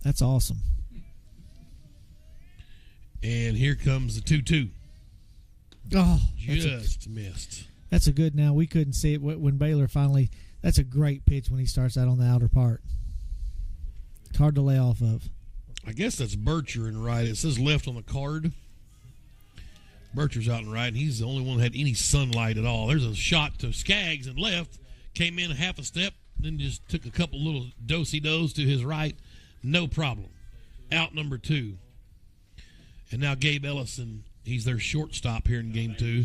That's awesome. And here comes the 2-2. Oh, just missed. That's a good. Now we couldn't see it when Baylor finally. That's a great pitch when he starts out on the outer part. It's hard to lay off of. I guess that's Bircher in right. It says left on the card. Bircher's out in right, and he's the only one that had any sunlight at all. There's a shot to Skaggs and left. Came in a half a step, then just took a couple little do-si-dos to his right. No problem. Out number 2. And now Gabe Ellison, he's their shortstop here in game 2.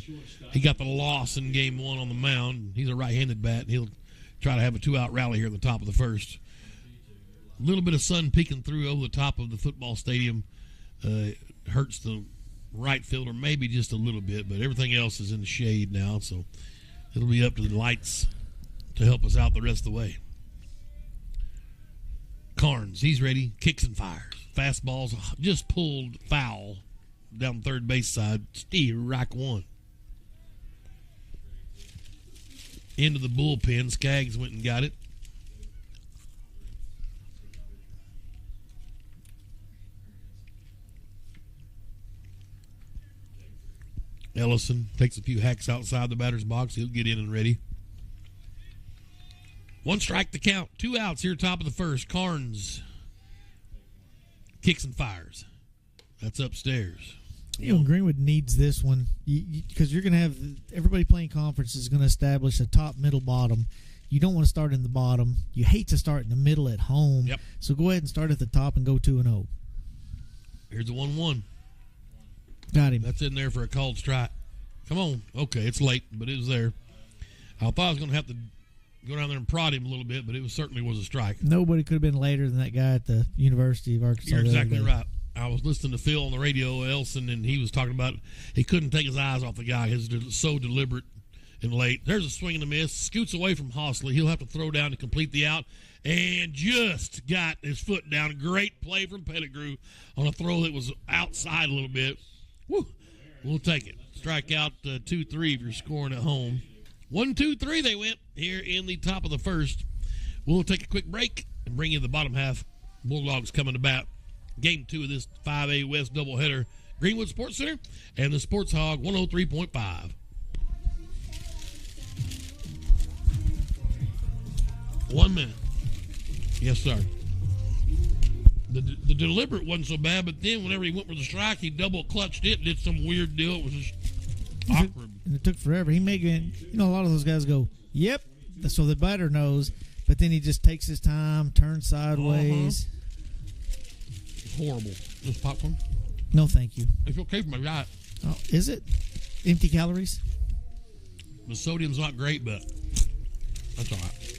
He got the loss in game 1 on the mound. He's a right-handed bat. He'll try to have a 2-out rally here at the top of the first. A little bit of sun peeking through over the top of the football stadium hurts the right fielder, maybe just a little bit, but everything else is in the shade now, so it'll be up to the lights to help us out the rest of the way. Carnes, he's ready, kicks and fires. Fastballs just pulled foul down the third base side. Strike 1. Into the bullpen. Skaggs went and got it. Ellison takes a few hacks outside the batter's box. He'll get in and ready. 1 strike to count. 2 outs here, top of the first. Carnes kicks and fires. That's upstairs. You know, Greenwood needs this one because you're going to have everybody playing conference is going to establish a top, middle, bottom. You don't want to start in the bottom. You hate to start in the middle at home. Yep. So go ahead and start at the top and go 2-0. Here's the 1-1. Got him. That's in there for a called strike. Come on. Okay, it's late, but it was there. I thought I was going to have to go down there and prod him a little bit, but it certainly was a strike. Nobody could have been later than that guy at the University of Arkansas. You're exactly right. I was listening to Phil on the radio, Elson, and he was talking about he couldn't take his eyes off the guy. He was so deliberate and late. There's a swing and a miss. Scoots away from Hostley. He'll have to throw down to complete the out. And just got his foot down. Great play from Pettigrew on a throw that was outside a little bit. Woo. We'll take it. Strike out 2-3 if you're scoring at home. 1-2-3 they went here in the top of the first. We'll take a quick break and bring you the bottom half. Bulldogs coming to bat. Game 2 of this 5A West doubleheader. Greenwood Sports Center and the Sports Hog 103.5. 1 minute. Yes, sir. The deliberate wasn't so bad, but then whenever he went for the strike, he double clutched it and did some weird deal. It was just awkward. And it took forever. He may get, a lot of those guys go, yep, so the batter knows, but then he just takes his time, turns sideways. It's horrible. This popcorn? No, thank you. It's okay for my diet. Oh, is it? Empty calories? The sodium's not great, but that's all right.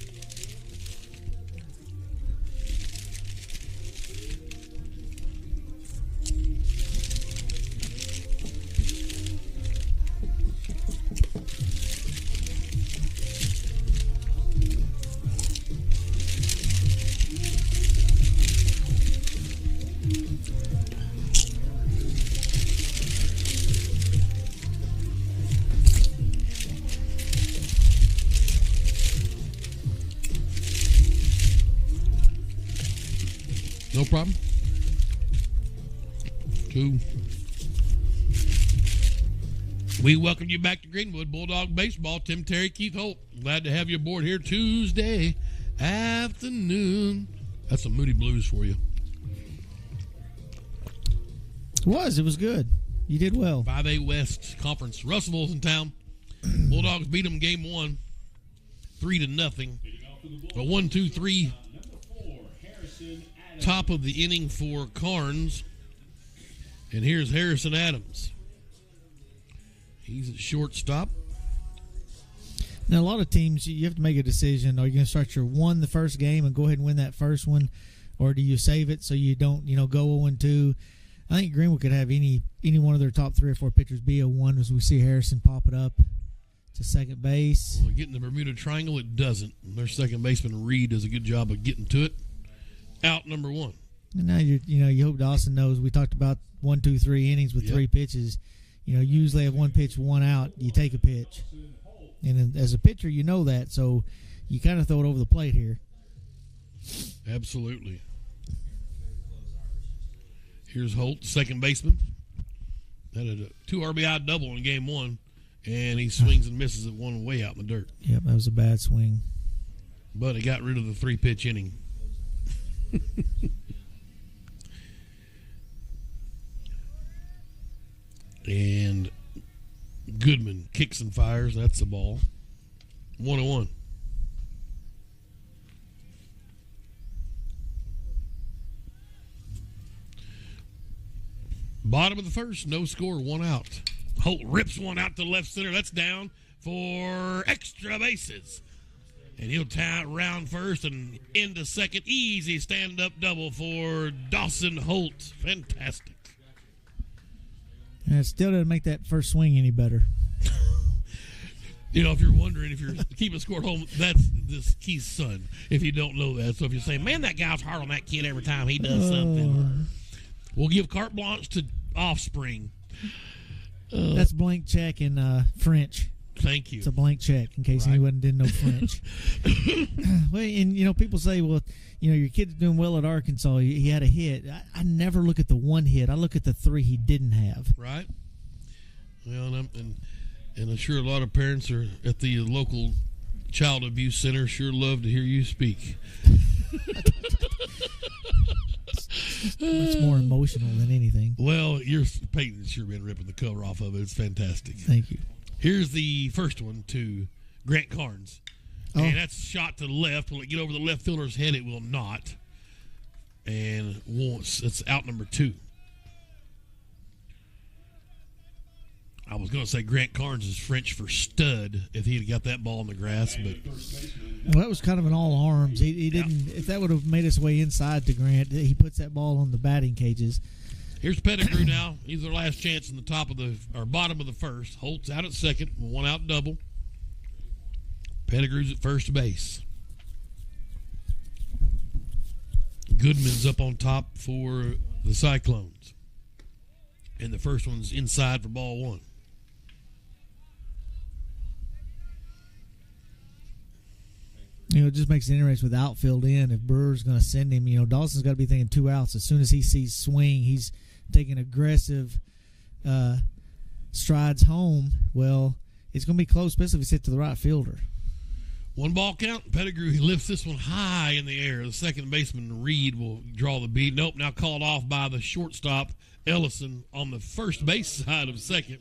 No problem. 2. We welcome you back to Greenwood Bulldog Baseball. Tim Terry, Keith Holt. Glad to have you aboard here Tuesday afternoon. That's some Moody Blues for you. It was good. You did well. 5A West Conference. Russellville's in town. Bulldogs beat them game 1, 3-0. A 1-2-3 top of the inning for Carnes. And here's Harrison Adams. He's at shortstop. Now, a lot of teams, you have to make a decision. Are you going to start your 1 the first game and go ahead and win that first one? Or do you save it so you don't, go 0-2? I think Greenwood could have any one of their top 3 or 4 pitchers be a 1 as we see Harrison pop it up to second base. Well, getting the Bermuda Triangle, it doesn't. Their second baseman, Reed, does a good job of getting to it. Out number 1. And now you hope Dawson knows. We talked about 1, 2, 3 innings with 3 pitches. You usually have 1 pitch, 1 out. You take a pitch, and then as a pitcher, you know that, so you kind of throw it over the plate here. Absolutely. Here's Holt, second baseman. Had a 2 RBI double in game 1, and he swings and misses it one way out in the dirt. Yep, that was a bad swing. But he got rid of the 3-pitch inning. And Goodman kicks and fires. That's the ball. 1-1. Bottom of the first, no score, 1 out. Holt rips one out to left center. That's down for extra bases. And he'll tie it round first and into second. Easy stand-up double for Dawson Holt. Fantastic. And it still didn't make that first swing any better. You know, if you're wondering if you're keeping score at home, that's this Keith's son, if you don't know that. So if you're saying, man, that guy's hard on that kid every time he does something, we'll give carte blanche to Offspring. That's blank check in French. Thank you. It's a blank check in case anyone didn't know French. Well, and, you know, people say, well, you know, your kid's doing well at Arkansas. He had a hit. I never look at the one hit. I look at the 3 he didn't have. Right. Well, and I'm sure a lot of parents are at the local child abuse center sure love to hear you speak. Much more emotional than anything. Well, Peyton's sure been ripping the cover off of it. It's fantastic. Thank you. Here's the first one to Grant Carnes. And that's shot to the left. Will it get over the left fielder's head? It will not. And once it's out number 2. I was going to say Grant Carnes is French for stud if he had got that ball in the grass, but well, that was kind of an all arms. He didn't. If that would have made its way inside to Grant, he puts that ball on the batting cages. Here's Pettigrew now. He's their last chance in the bottom of the first. Holt's out at second, 1 out double. Pettigrew's at first base. Goodman's up on top for the Cyclones. And the first one's inside for ball 1. You know, it just makes it interesting with outfield in. If Brewer's going to send him, you know, Dawson's got to be thinking 2 outs. As soon as he sees swing, he's taking aggressive strides home. Well, it's going to be close, especially if he's hit to the right fielder. 1 ball count. Pettigrew, he lifts this one high in the air. The second baseman, Reed, will draw the beat. Nope, now called off by the shortstop, Ellison, on the first base side of second.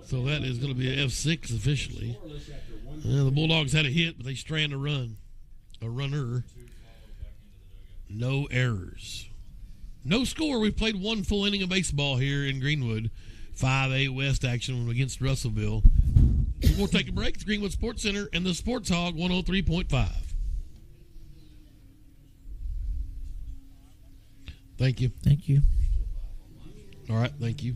So that is going to be an F6 officially. The Bulldogs had a hit, but they strand a runner. No errors. No score. We've played 1 full inning of baseball here in Greenwood. 5A West action against Russellville. We'll take a break. It's Greenwood Sports Center and the Sports Hog 103.5. Thank you. Thank you. All right, thank you.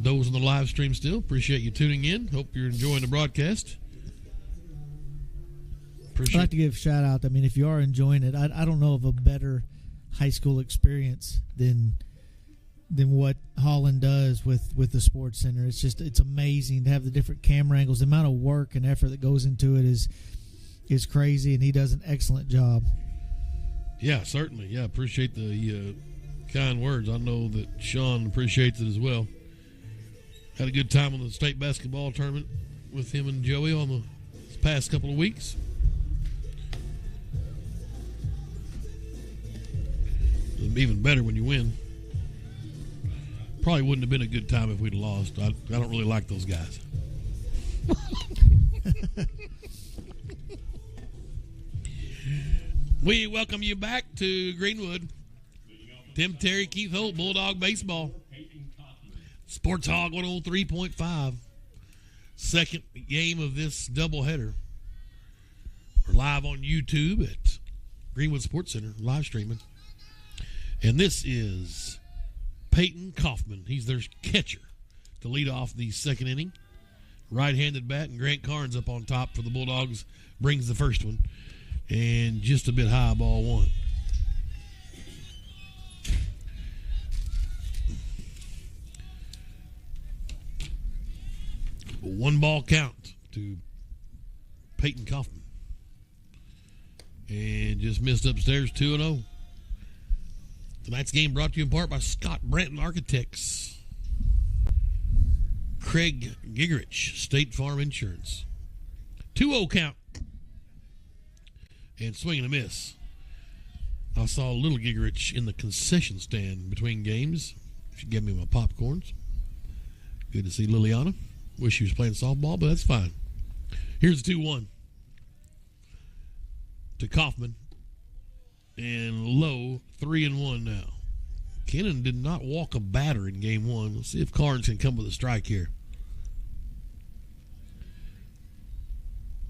Those on the live stream still, appreciate you tuning in. Hope you're enjoying the broadcast. I'd like to give a shout out. I mean, if you are enjoying it, I don't know of a better high school experience than what Holland does with the Sports Center. It's amazing to have the different camera angles. The amount of work and effort that goes into it is crazy, and he does an excellent job. Yeah, certainly. Yeah, appreciate the kind words. I know that Sean appreciates it as well. Had a good time on the state basketball tournament with him and Joey on the past couple of weeks. Even better when you win. Probably wouldn't have been a good time if we'd lost. I don't really like those guys. We welcome you back to Greenwood. Tim Terry, Keith Holt, Bulldog Baseball. Sports Hog 103.5. Second game of this doubleheader. We're live on YouTube at Greenwood Sports Center, live streaming. And this is Peyton Kaufman. He's their catcher to lead off the second inning. Right-handed bat, and Grant Carnes up on top for the Bulldogs brings the first one. And just a bit high, ball 1. A 1 ball count to Peyton Kaufman. And just missed upstairs 2-0. Tonight's game brought to you in part by Scott Branton Architects. Craig Gigerich, State Farm Insurance. 2-0 count. And swing and a miss. I saw little Gigerich in the concession stand between games. She gave me my popcorns. Good to see Liliana. Wish she was playing softball, but that's fine. Here's the 2-1. To Kaufman. And low, 3-1 now. Kennan did not walk a batter in game one. Let's see if Carnes can come with a strike here.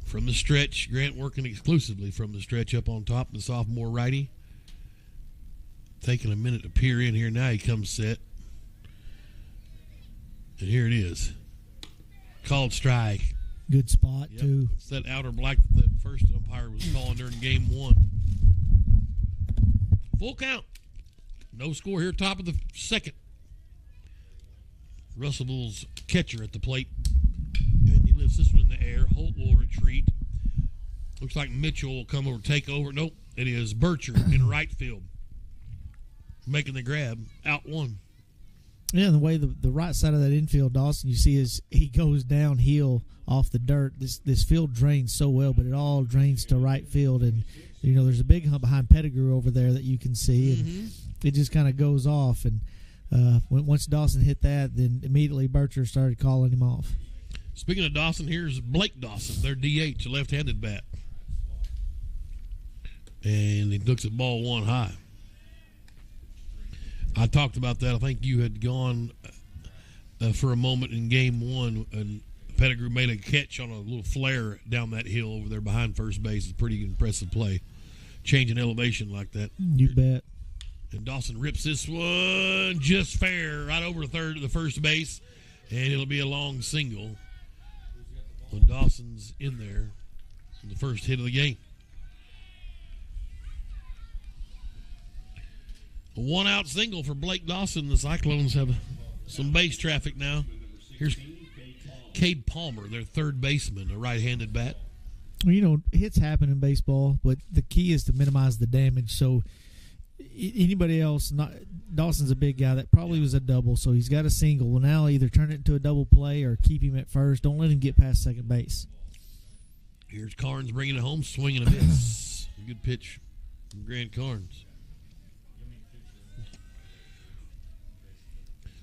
From the stretch, Grant working exclusively from the stretch up on top, the sophomore righty. Taking a minute to peer in here. Now he comes set. And here it is. Called strike. Good spot, too. It's that outer black that the first umpire was calling during game one. Full count. No score here, top of the second. Russellville's catcher at the plate. And he lifts this one in the air. Holt will retreat. Looks like Mitchell will come over, take over. Nope, it is Bircher in right field. Making the grab. Out one. Yeah, the way the right side of that infield, Dawson, you see as he goes downhill off the dirt, this field drains so well, but it all drains to right field. And, you know, there's a big hump behind Pettigrew over there that you can see. And it just kind of goes off. And once Dawson hit that, then immediately Bircher started calling him off. Speaking of Dawson, here's Blake Dawson, their DH, a left-handed bat. And he looks at ball one high. I talked about that. I think you had gone for a moment in game one, and Pettigrew made a catch on a little flare down that hill over there behind first base. It's a pretty impressive play. Changing elevation like that. You bet. And Dawson rips this one just fair right over the first base, and it'll be a long single when Dawson's in there in the first hit of the game. A one-out single for Blake Dawson. The Cyclones have some base traffic now. Here's Cade Palmer, their third baseman, a right-handed bat. Well, you know, hits happen in baseball, but the key is to minimize the damage. So anybody else, Dawson's a big guy. That probably was a double, so he's got a single. Well, now either turn it into a double play or keep him at first. Don't let him get past second base. Here's Carnes bringing it home, swinging a miss. Good pitch from Grant Carnes.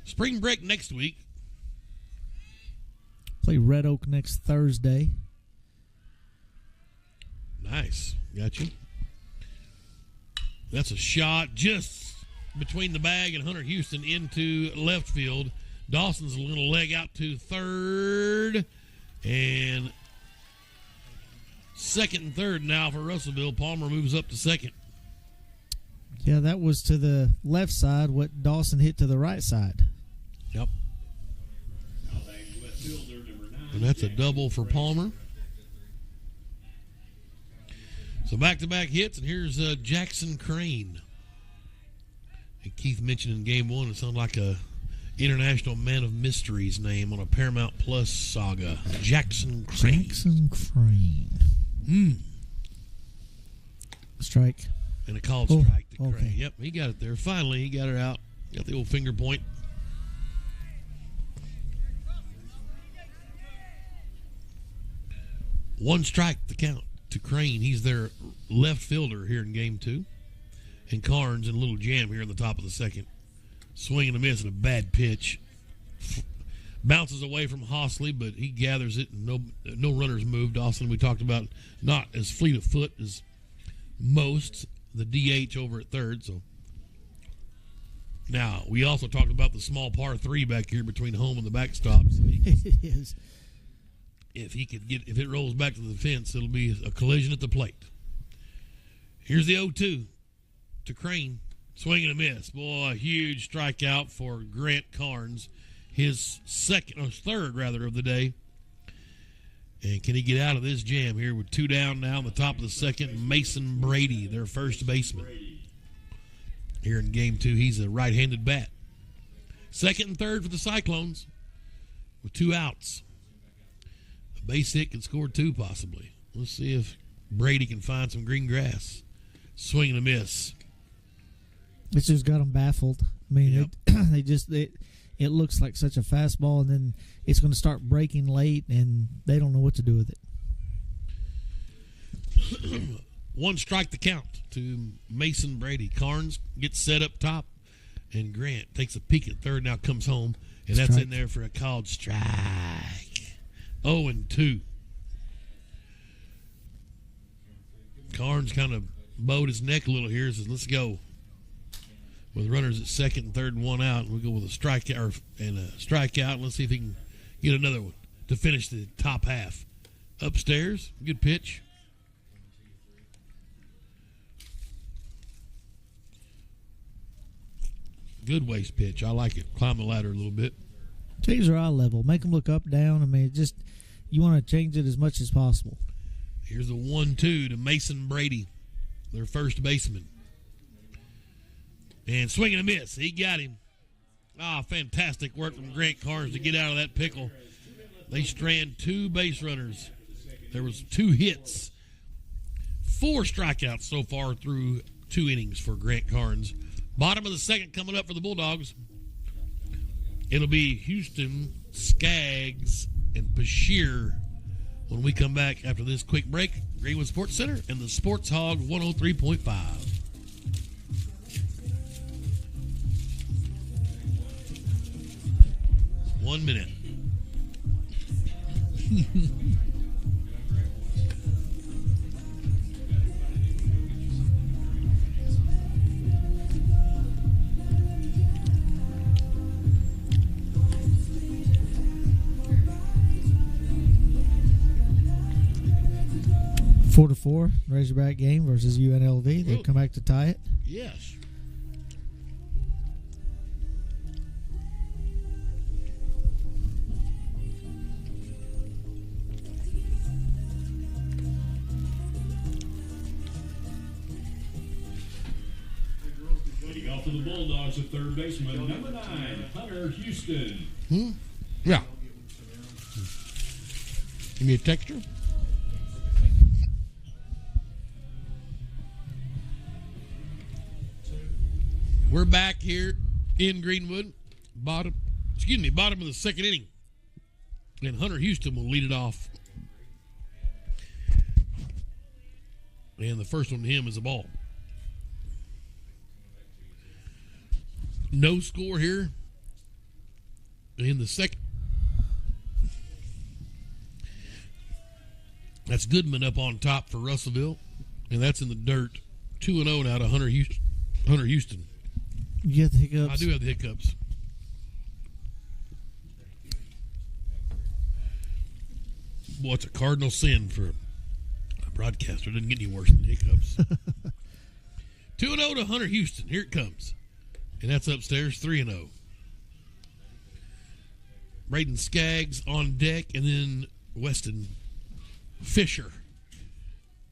Spring break next week. Play Red Oak next Thursday. Nice. Got you. That's a shot just between the bag and Hunter Houston into left field. Dawson's a little leg out to third. And second and third now for Russellville. Palmer moves up to second. Yeah, that was to the left side what Dawson hit to the right side. Yep. And that's a double for Palmer. So back-to-back hits, and here's Jackson Crane. And Keith mentioned in game one, it sounded like a International Man of Mysteries name on a Paramount Plus saga. Jackson Crane. Jackson Crane. Strike. And a called strike to Crane. Okay. Yep, he got it there. Finally, he got it out. Got the old finger point. One strike to count to Crane. He's their left fielder here in game two. And Carnes in a little jam here in the top of the second. Swing and a miss and a bad pitch. Bounces away from Hossley, but he gathers it and no runners moved. Dawson, we talked about, not as fleet of foot as most. The DH over at third. So now we also talked about the small par three back here between home and the backstop. So It is. if it rolls back to the fence, it'll be a collision at the plate. Here's the 0-2 to Crane. Swing and a miss. Boy, a huge strikeout for Grant Carnes. His third of the day. And can he get out of this jam here with two down now on the top of the second? Mason Brady, their first baseman. Here in game two, he's a right-handed bat. Second and third for the Cyclones with two outs. A base hit can score two possibly. Let's see if Brady can find some green grass. Swing and a miss. It's just got them baffled. I mean, Yep. it looks like such a fastball, and then it's going to start breaking late, and they don't know what to do with it. 1 strike the count to Mason Brady. Carnes gets set up top, and Grant takes a peek at third, now comes home, and that's in there for a called strike. 0-2. Carnes kind of bowed his neck a little here and says, let's go. With runners at second and third and 1 out, we'll go with a strikeout and a strikeout. Let's see if he can get another one to finish the top half. Upstairs, good pitch. Good waist pitch. I like it. Climb the ladder a little bit. Change their eye level. Make them look up, down. I mean, you want to change it as much as possible. Here's a 1-2 to Mason Brady, their first baseman. And swing and a miss. He got him. Fantastic work from Grant Carnes to get out of that pickle. They strand 2 base runners. There was 2 hits. 4 strikeouts so far through 2 innings for Grant Carnes. Bottom of the second coming up for the Bulldogs. It'll be Houston, Skaggs, and Bashir when we come back after this quick break. Greenwood Sports Center and the Sports Hog 103.5. 1 minute. Four to 4, Razorback game versus UNLV. They've come back to tie it. Yes. Leading off for the Bulldogs at third baseman, number 9, Hunter Houston. Yeah. Give me a texture. We're back here in Greenwood. Bottom of the second inning. And Hunter Houston will lead it off. And the first one to him is a ball. No score here in the second. That's Goodman up on top for Russellville. And that's in the dirt. 2-0 now to Hunter Houston. You have the hiccups. I do have the hiccups. Boy, it's a cardinal sin for a broadcaster. It doesn't get any worse than hiccups. 2-0 to Hunter Houston. Here it comes. And that's upstairs, 3-0. Braden Skaggs on deck, and then Weston Fisher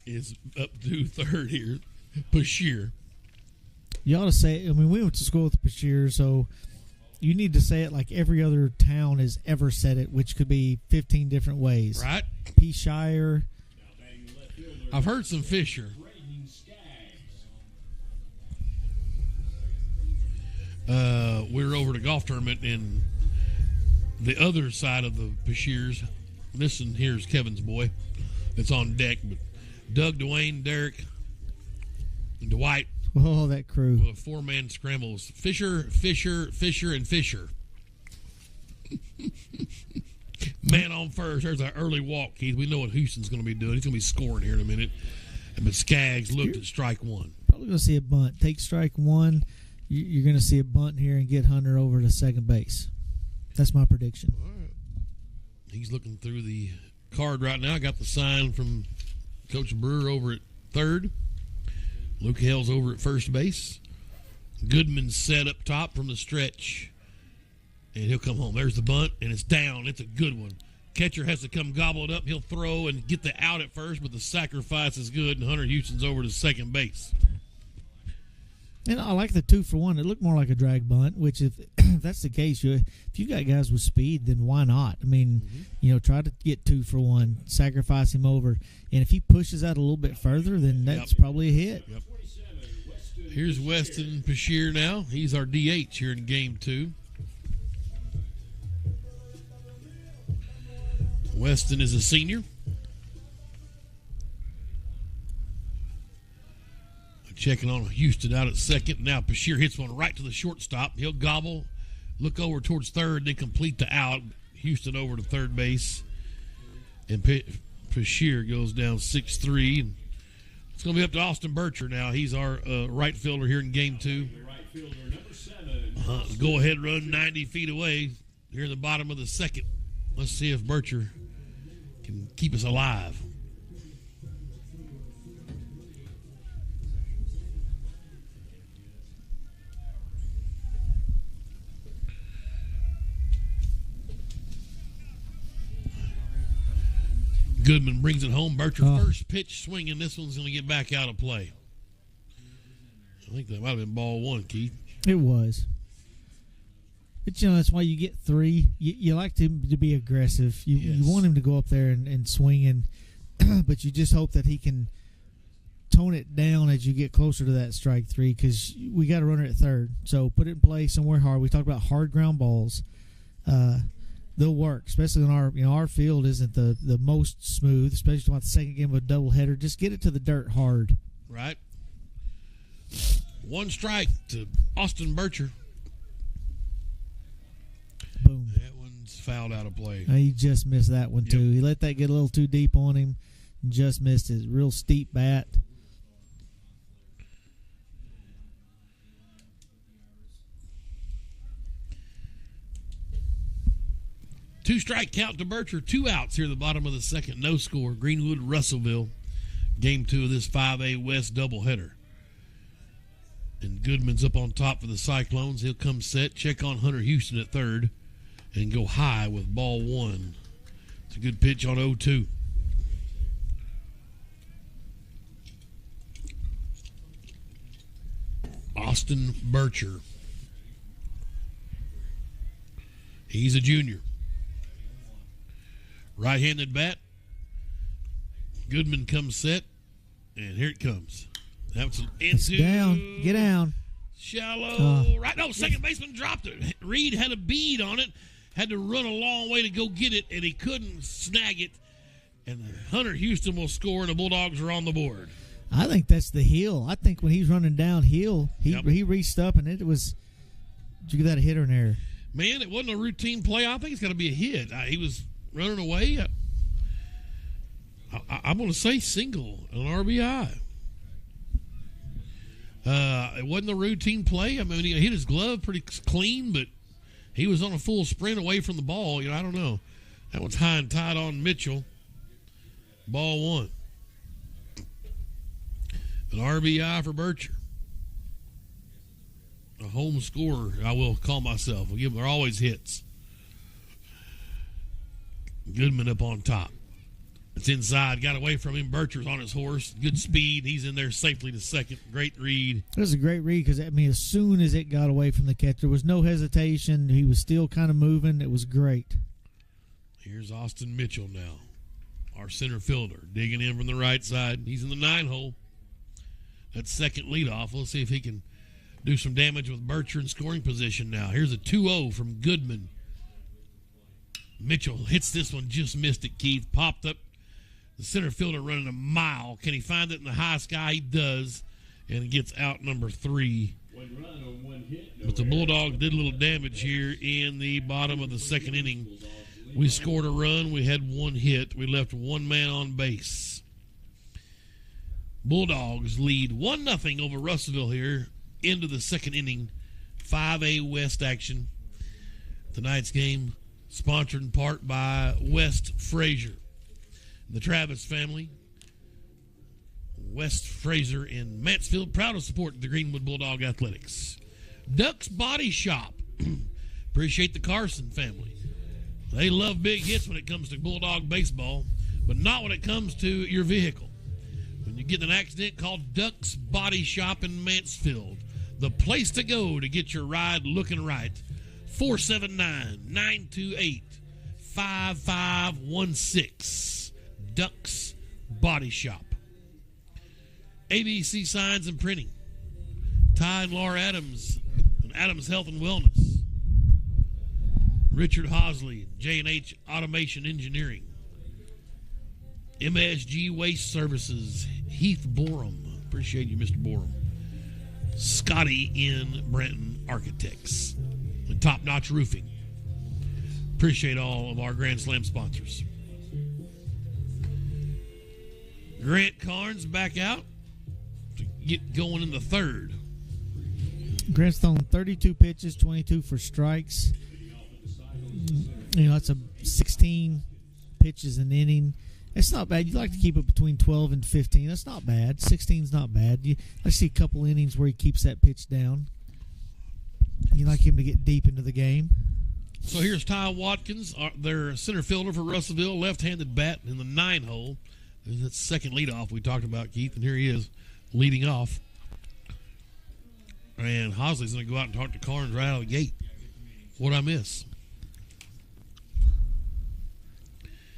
is up to third here. Bashir. You ought to say, I mean, we went to school with Bashir, so you need to say it like every other town has ever said it, which could be 15 different ways. Right? P. Shire. I've heard some Fisher. We're over at a golf tournament, and the other side of the Bashirs, this one here's Kevin's boy that's on deck, but Doug, Dwayne, Derek, and Dwight. Oh, that crew. Well, a 4-man scramble. Fisher, and Fisher. Man on first. There's an early walk, Keith. We know what Houston's going to be doing. He's going to be scoring here in a minute. But Skaggs looked at strike 1. Probably going to see a bunt. Take strike 1. You're going to see a bunt here and get Hunter over to second base. That's my prediction. All right. He's looking through the card right now. Got the sign from Coach Brewer over at third. Luke Hale's over at first base. Goodman's set up top from the stretch. And he'll come home. There's the bunt, and it's down. It's a good one. Catcher has to come gobble it up. He'll throw and get the out at first, but the sacrifice is good, and Hunter Houston's over to second base. And I like the 2-for-1. It looked more like a drag bunt, which if that's the case, if you got guys with speed, then why not? I mean, try to get 2-for-1, sacrifice him over. And if he pushes that a little bit further, then that's probably a hit. Yep. Here's Weston Pashier now. He's our DH here in game 2. Weston is a senior. Checking on Houston out at second. Now Pashier hits one right to the shortstop. He'll gobble, look over towards third, then complete the out. Houston over to third base. And Pashier goes down 6-3. It's going to be up to Austin Bircher now. He's our right fielder here in game 2. Go ahead run 90 feet away here in the bottom of the second. Let's see if Bircher can keep us alive. Goodman brings it home. Bircher first pitch swinging. This one's going to get back out of play. I think that might have been ball 1, Keith. It was. But, that's why you get 3. You like him to be aggressive. You want him to go up there and swing, but you just hope that he can tone it down as you get closer to that strike 3 because we got a runner at third. So put it in play somewhere hard. We talked about hard ground balls. They'll work, especially on our field isn't the most smooth, especially on the second game of a doubleheader. Just get it to the dirt hard. Right. 1 strike to Austin Bircher. Boom. That one's fouled out of play. He just missed that one, too. He let that get a little too deep on him and just missed his real steep bat. Two strike count to Bircher. 2 outs here at the bottom of the second. No score. Greenwood, Russellville. Game 2 of this 5A West doubleheader. And Goodman's up on top for the Cyclones. He'll come set. Check on Hunter Houston at third. And go high with ball 1. It's a good pitch on 0-2. Austin Bircher. He's a junior. Right-handed bat. Goodman comes set, and here it comes. That's into down. Get down. Shallow. Right. No, second baseman dropped it. Reed had a bead on it. Had to run a long way to go get it, and he couldn't snag it. And Hunter Houston will score, and the Bulldogs are on the board. I think that's the heel. I think when he's running downhill, he reached up, and it was – did you get that a hit or an error? Man, it wasn't a routine play. I think it's got to be a hit. He was running away. I'm going to say single, an RBI. It wasn't a routine play. I mean, he hit his glove pretty clean, but he was on a full sprint away from the ball. I don't know. That one's high and tight on Mitchell. Ball 1. An RBI for Bircher. A home scorer, I will call myself. They're always hits. Goodman up on top. It's inside. Got away from him. Bircher's on his horse. Good speed. He's in there safely to second. Great read. It was a great read because, as soon as it got away from the catcher, there was no hesitation. He was still kind of moving. It was great. Here's Austin Mitchell now, our center fielder, digging in from the right side. He's in the 9-hole. That's second leadoff. We'll see if he can do some damage with Bircher in scoring position now. Here's a 2-0 from Goodman. Mitchell hits this one, just missed it, Keith. Popped up. The center fielder running a mile. Can he find it in the high sky? He does. And it gets out number 3. But the Bulldogs did a little damage here in the bottom of the second inning. We scored a run. We had 1 hit. We left 1 man on base. Bulldogs lead 1-0 over Russellville here into the second inning. 5A West action. Tonight's game sponsored in part by West Fraser. The Travis family, West Fraser in Mansfield, proud to support the Greenwood Bulldog Athletics. Ducks Body Shop. Appreciate the Carson family. They love big hits when it comes to Bulldog baseball, but not when it comes to your vehicle. When you get in an accident, call Ducks Body Shop in Mansfield. the place to go to get your ride looking right. 479-928-5516. Ducks Body Shop. ABC Signs and Printing. Ty and Laura Adams and Adams Health and Wellness. Richard Hosley, J&H Automation Engineering. MSG Waste Services, Heath Borum. Appreciate you, Mr. Borum. Scotty in Brenton Architects. And Top Notch Roofing. Appreciate all of our Grand Slam sponsors. Grant Carnes back out to get going in the third. Grant's thrown 32 pitches, 22 for strikes. You know, that's a 16 pitches an inning. It's not bad. You like to keep it between 12 and 15. That's not bad. 16's not bad. I see a couple innings where he keeps that pitch down. You like him to get deep into the game. So here's Ty Watkins, their center fielder for Russellville, left-handed bat in the 9 hole. That's second leadoff we talked about, Keith, and here he is leading off. And Hosley's going to go out and talk to Carnes right out of the gate. What'd I miss?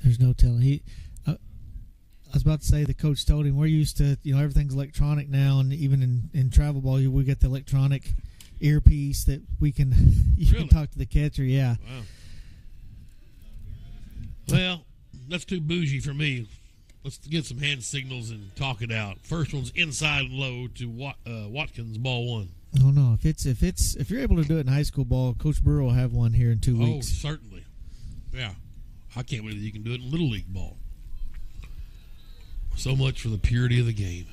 There's no telling. I was about to say the coach told him we're used to, everything's electronic now, and even in travel ball, we get the electronic earpiece that we can can talk to the catcher. Yeah. Wow. Well, that's too bougie for me. Let's get some hand signals and talk it out. First one's inside and low to Watkins, ball 1. Oh no! If you're able to do it in high school ball, Coach Brewer will have one here in 2 weeks. Oh, certainly. Yeah, I can't believe you can do it in Little League ball. So much for the purity of the game.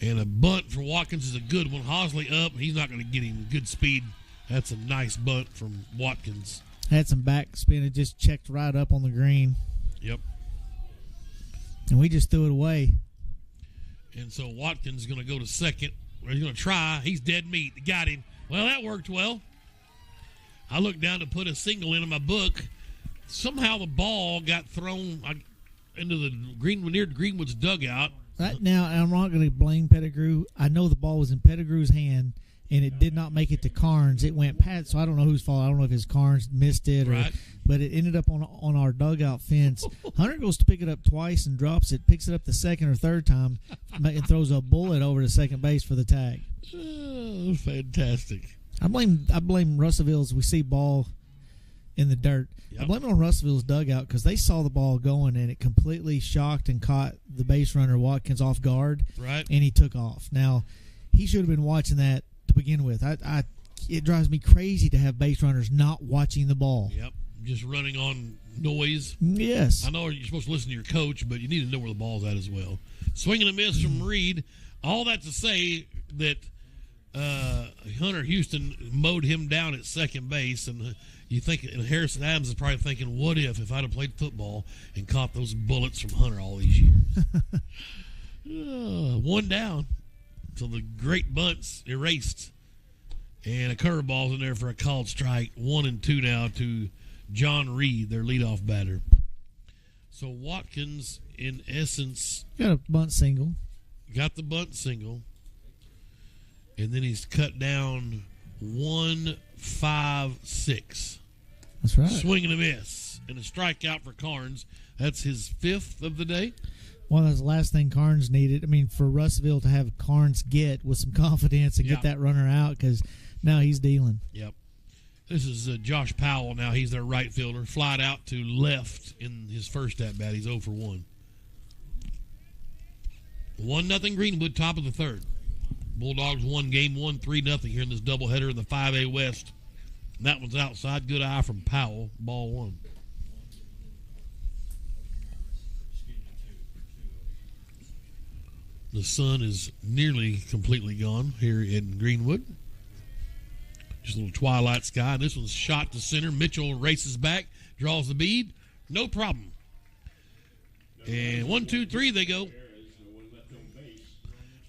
And a bunt for Watkins is a good one. Hosley up. He's not going to get him good speed. That's a nice bunt from Watkins. Had some back spin. It just checked right up on the green. Yep. And we just threw it away. And so Watkins is going to go to second. He's going to try. He's dead meat. Got him. Well, that worked well. I looked down to put a single in my book. Somehow the ball got thrown into the near Greenwood's dugout. Now, I'm not going to blame Pettigrew. I know the ball was in Pettigrew's hand, and it did not make it to Carnes. It went past, so I don't know whose fault. I don't know if his Carnes missed it, but it ended up on our dugout fence. Hunter goes to pick it up twice and drops it, picks it up the second or third time, and throws a bullet over to second base for the tag. Oh, fantastic. I blame Russellville as we see ball in the dirt. Yep. I blame it on Russellville's dugout because they saw the ball going and it completely shocked and caught the base runner Watkins off guard. Right. And he took off. Now, he should have been watching that to begin with. It drives me crazy to have base runners not watching the ball. Yep. Just running on noise. Yes. I know you're supposed to listen to your coach, but you need to know where the ball's at as well. Swing and a miss from Reed. All that to say that Hunter Houston mowed him down at second base, and you think Harrison Adams is probably thinking, what if I'd have played football and caught those bullets from Hunter all these years? One down. So the great bunts erased. And a curveball's in there for a called strike. 1-2 now to John Reed, their leadoff batter. So Watkins, in essence, got a bunt single. Got the bunt single. And then he's cut down 1-5-6. That's right. Swing and a miss. And a strikeout for Carnes. That's his 5th of the day. Well, that's the last thing Carnes needed. I mean, for Russellville to have Carnes get with some confidence and get that runner out because now he's dealing. Yep. This is Josh Powell now. He's their right fielder. Flied out to left in his first at-bat. He's 0 for 1. 1-0 Greenwood, top of the third. Bulldogs won game 1, 3-0 here in this doubleheader in the 5A West. And that one's outside. Good eye from Powell. Ball 1. The sun is nearly completely gone here in Greenwood. Just a little twilight sky. This one's shot to center. Mitchell races back, draws the bead. No problem. And 1, 2, 3 they go.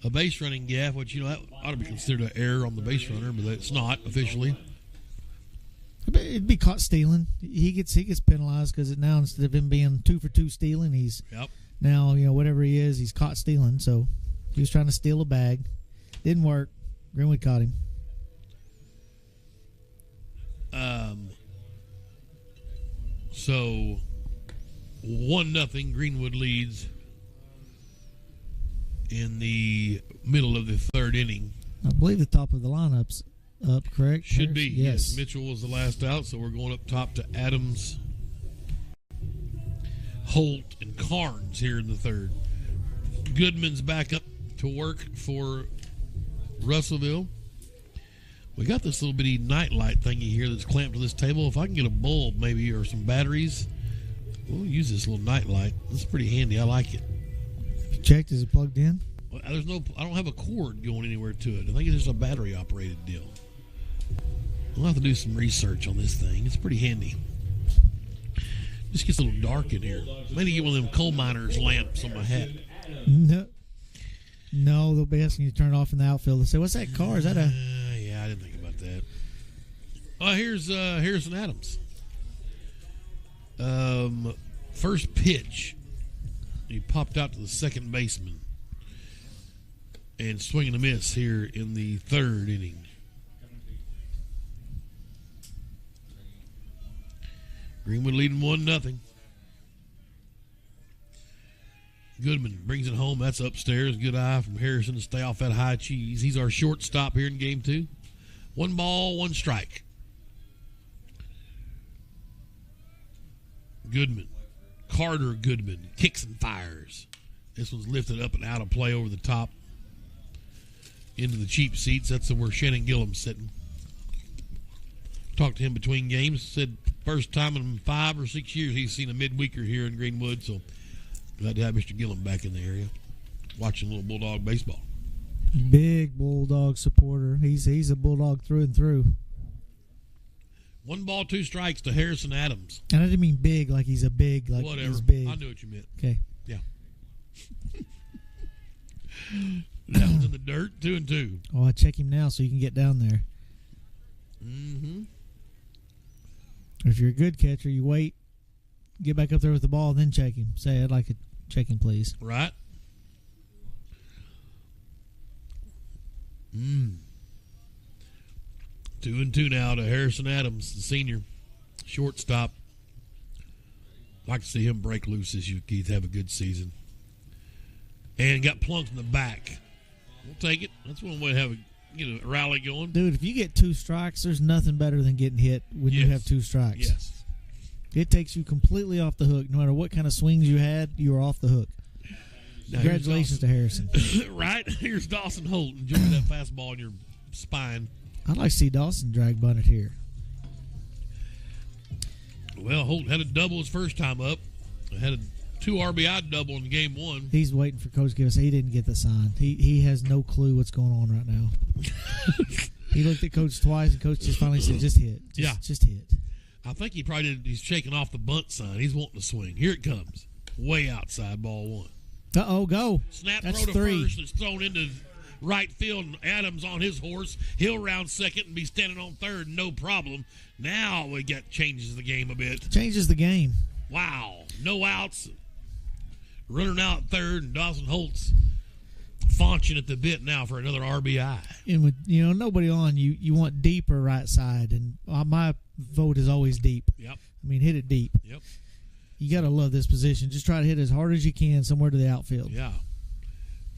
A base running gaff, which, that ought to be considered an error on the base runner, but it's not officially. It'd be caught stealing. He gets penalized because now instead of him being 2 for 2 stealing, he's now whatever he is, he's caught stealing. So he was trying to steal a bag, didn't work. Greenwood caught him. So 1-0 Greenwood leads in the middle of the third inning. I believe the top of the lineup's up, correct? Should be. Yes. Mitchell was the last out, so we're going up top to Adams, Holt, and Carnes here in the third. Goodman's back up to work for Russellville. We got this little bitty nightlight thingy here that's clamped to this table. If I can get a bulb maybe or some batteries, we'll use this little nightlight. It's pretty handy. I like it. You checked? Is it plugged in? Well, I don't have a cord going anywhere to it. I think it's just a battery operated deal. We'll have to do some research on this thing. It's pretty handy. Just gets a little dark in here. Maybe get one of them coal miners lamps on my hat. No, they'll be asking you to turn it off in the outfield. They'll say, "What's that car? Is that a?" Yeah, I didn't think about that. Here's Harrison Adams. First pitch, he popped out to the second baseman and swinging a miss here in the third inning. Greenwood leading 1-0. Goodman brings it home. That's upstairs. Good eye from Harrison to stay off that high cheese. He's our shortstop here in game 2. 1 ball, 1 strike. Goodman. Carter Goodman kicks and fires. This one's lifted up and out of play over the top into the cheap seats. That's where Shannon Gillum's sitting. Talked to him between games. Said first time in 5 or 6 years he's seen a midweeker here in Greenwood. So glad to have Mr. Gillum back in the area watching a little Bulldog baseball. Big Bulldog supporter. He's a Bulldog through and through. 1 ball, 2 strikes to Harrison Adams. And I didn't mean big like he's a big. Like Whatever. he's big. I knew what you meant. Okay. Yeah. That one's in the dirt. 2-2. Oh, I check him now so you can get down there. Mm-hmm. If you're a good catcher, you wait, get back up there with the ball, then check him. Say, "I'd like to check him, please." Right. 2-2 now to Harrison Adams, the senior shortstop. Like to see him break loose this year, Keith. Have a good season. And got plunked in the back. We'll take it. That's one way to have a rally going. Dude, if you get 2 strikes, there's nothing better than getting hit when you have 2 strikes. Yes. It takes you completely off the hook. No matter what kind of swings you had, you were off the hook. Now, Congratulations to Harrison. Right? Here's Dawson Holt. Enjoy that fastball in your spine. I'd like to see Dawson drag bunt it here. Well, Holt had a double his first time up. Had a 2 RBI double in game 1. He's waiting for Coach to give us. He didn't get the sign. He has no clue what's going on right now. He looked at Coach twice, and Coach just finally said, "Just hit. Just hit." I think he probably did. He's shaking off the bunt sign. He's wanting to swing. Here it comes. Way outside, ball 1. Uh-oh, go. Snap That's throw to 3. first. It's thrown into right field. And Adams on his horse. He'll round second and be standing on third. No problem. Now we got changes the game a bit. Changes the game. Wow. No outs. Running out third, and Dawson Holt's faunching at the bit now for another RBI. And with nobody on, you want deeper right side, and my vote is always deep. Yep. I mean, hit it deep. Yep. You got to love this position. Just try to hit as hard as you can somewhere to the outfield. Yeah.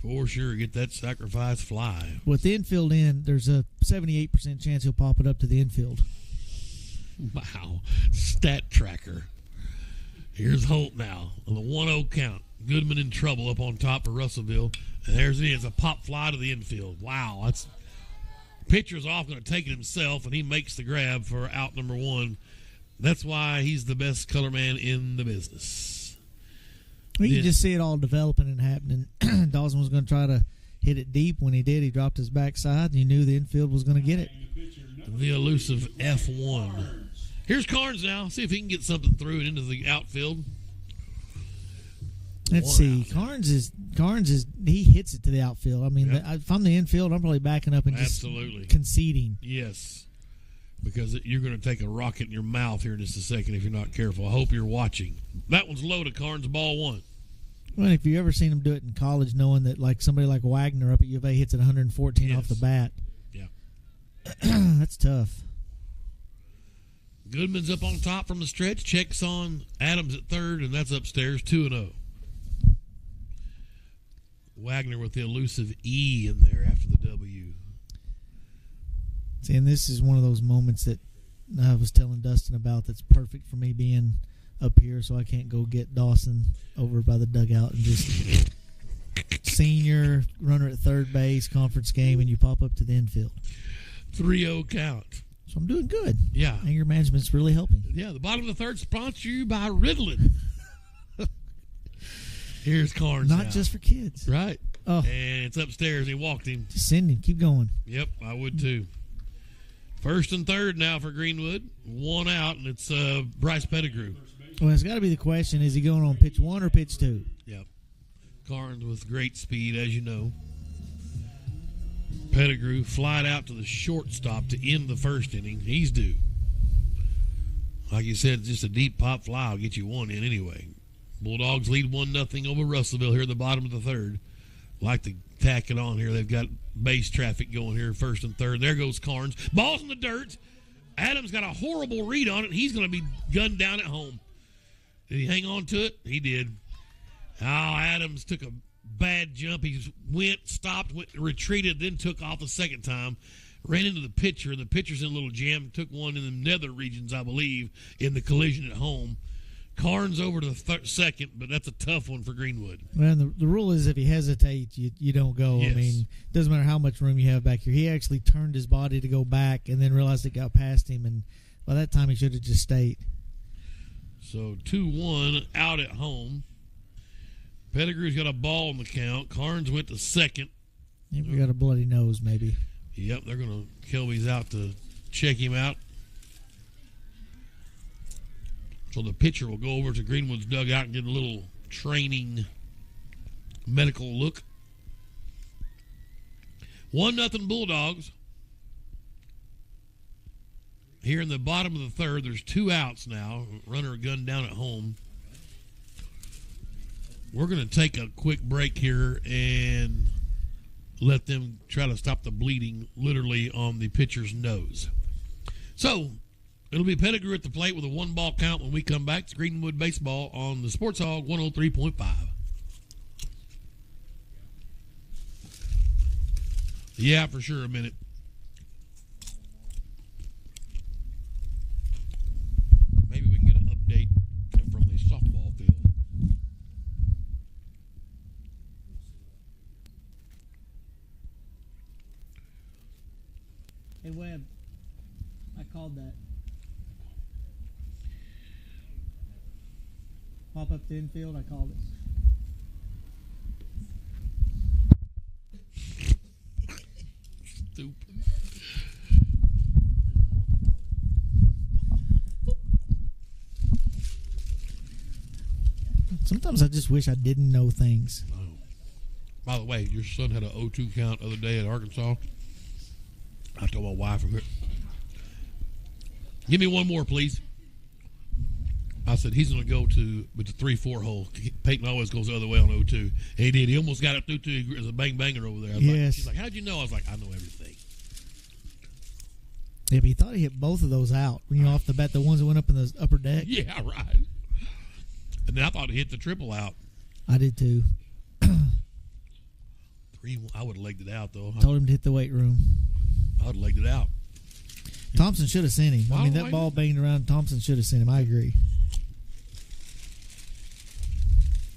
For sure. Get that sacrifice fly. With the infield in, there's a 78% chance he'll pop it up to the infield. Wow. Stat tracker. Here's Holt now on the 1-0 count. Goodman in trouble up on top for Russellville. And there's it is, a pop fly to the infield. Wow. That's pitcher's off, going to take it himself, and he makes the grab for out number 1. That's why he's the best color man in the business. Well, you can just see it all developing and happening. Dawson was going to try to hit it deep. When he did, he dropped his backside, and you knew the infield was going to get it. The elusive F1. Here's Carnes now. See if he can get something through it into the outfield. Let's see. Carnes is he hits it to the outfield. I mean, if I'm the infield, I'm probably backing up and just conceding. Yes, because you're going to take a rocket in your mouth here in just a second if you're not careful. I hope you're watching. That one's low to Carnes, ball 1. Well, if you ever seen him do it in college, knowing that like somebody like Wagner up at U of A hits it 114 off the bat, That's tough. Goodman's up on top from the stretch. Checks on Adams at third, and that's upstairs 2-0. Wagner with the elusive E in there after the W. See, and this is one of those moments that I was telling Dustin about that's perfect for me being up here, so I can't go get Dawson over by the dugout and just senior runner at third base, conference game, and you pop up to the infield. 3-0 count. So I'm doing good. Yeah. Anger management's really helping. Yeah, the bottom of the third sponsored you by Ritalin. Here's Carnes. Not now. Just for kids. Right. Oh. And it's upstairs. He walked him. Just send him. Keep going. Yep, I would too. First and third now for Greenwood. One out, and it's Bryce Pettigrew. Well, it's got to be the question, is he going on pitch 1 or pitch 2? Yep. Carnes with great speed, as you know. Pettigrew flied out to the shortstop to end the first inning. He's due. Like you said, just a deep pop fly will get you one in anyway. Bulldogs lead 1-0 over Russellville here at the bottom of the third. Like to tack it on here. They've got base traffic going here, first and third. There goes Carnes. Ball's in the dirt. Adams got a horrible read on it. He's going to be gunned down at home. Did he hang on to it? He did. Oh, Adams took a bad jump. He went, stopped, retreated, then took off the second time. Ran into the pitcher. The pitcher's in a little jam. Took one in the nether regions, I believe, in the collision at home. Carnes over to the second, but that's a tough one for Greenwood. Well, the rule is if he hesitates, you don't go. Yes. I mean, it doesn't matter how much room you have back here. He actually turned his body to go back and then realized it got past him, and by that time he should have just stayed. So 2-1 out at home. Pettigrew's got a ball in the count. Carnes went to second. I think we got a bloody nose, maybe. Yep, they're going to Kelby's out to check him out. So the pitcher will go over to Greenwood's dugout and get a little training medical look. 1-0 Bulldogs. Here in the bottom of the third, there's 2 outs now. Runner gunned down at home. We're going to take a quick break here and let them try to stop the bleeding literally on the pitcher's nose. So it'll be Pettigrew at the plate with a 1-ball count when we come back. It's Greenwood Baseball on the Sports Hog 103.5. Yeah, for sure, a minute. Maybe we can get an update from the softball field. Hey, Webb, I called that. Pop up the infield, I called it. Stupid. Sometimes I just wish I didn't know things. Oh. By the way, your son had an 0-2 count the other day at Arkansas. I told my wife, give me one more, please. I said, he's going to go to with the 3-4 hole. Peyton always goes the other way on 0-2. And he did. He almost got it through to as a bang-banger over there. Yes. She's like, how'd you know? I was like, I know everything. Yeah, but he thought he hit both of those out. When you off the bat, the ones that went up in the upper deck. Yeah, right. And then I thought he hit the triple out. I did too. 3, I would have legged it out, though. Told him to hit the weight room. I would have legged it out. Thompson should have sent him. I mean, that Why- ball banged around. Thompson should have sent him. I agree.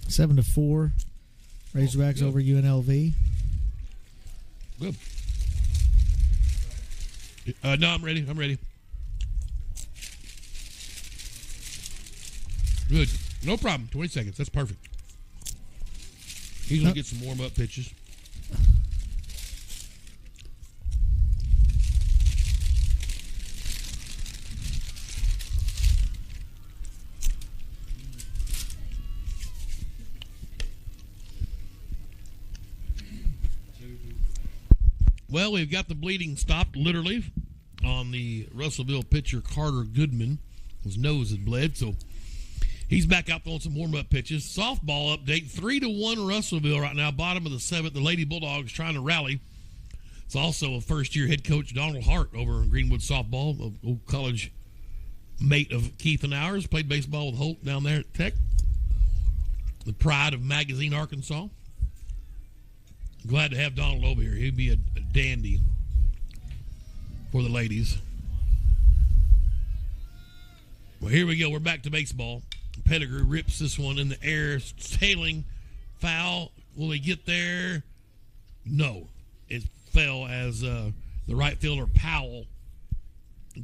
7-4. Razorbacks over UNLV. Good. No, I'm ready. Good. No problem. 20 seconds. That's perfect. He's going to get some warm-up pitches. Well, we've got the bleeding stopped literally on the Russellville pitcher Carter Goodman. His nose had bled, so he's back out throwing some warm-up pitches. Softball update, 3-1 Russellville right now, bottom of the 7th. The Lady Bulldogs trying to rally. It's also a first-year head coach, Donald Hart, over in Greenwood softball, an old college mate of Keith and ours. Played baseball with Holt down there at Tech. The pride of Magazine, Arkansas. Glad to have Donald over here. He'd be a dandy for the ladies. Well, here we go. We're back to baseball. Pettigrew rips this one in the air, tailing, foul. Will he get there? No. It fell as the right fielder, Powell,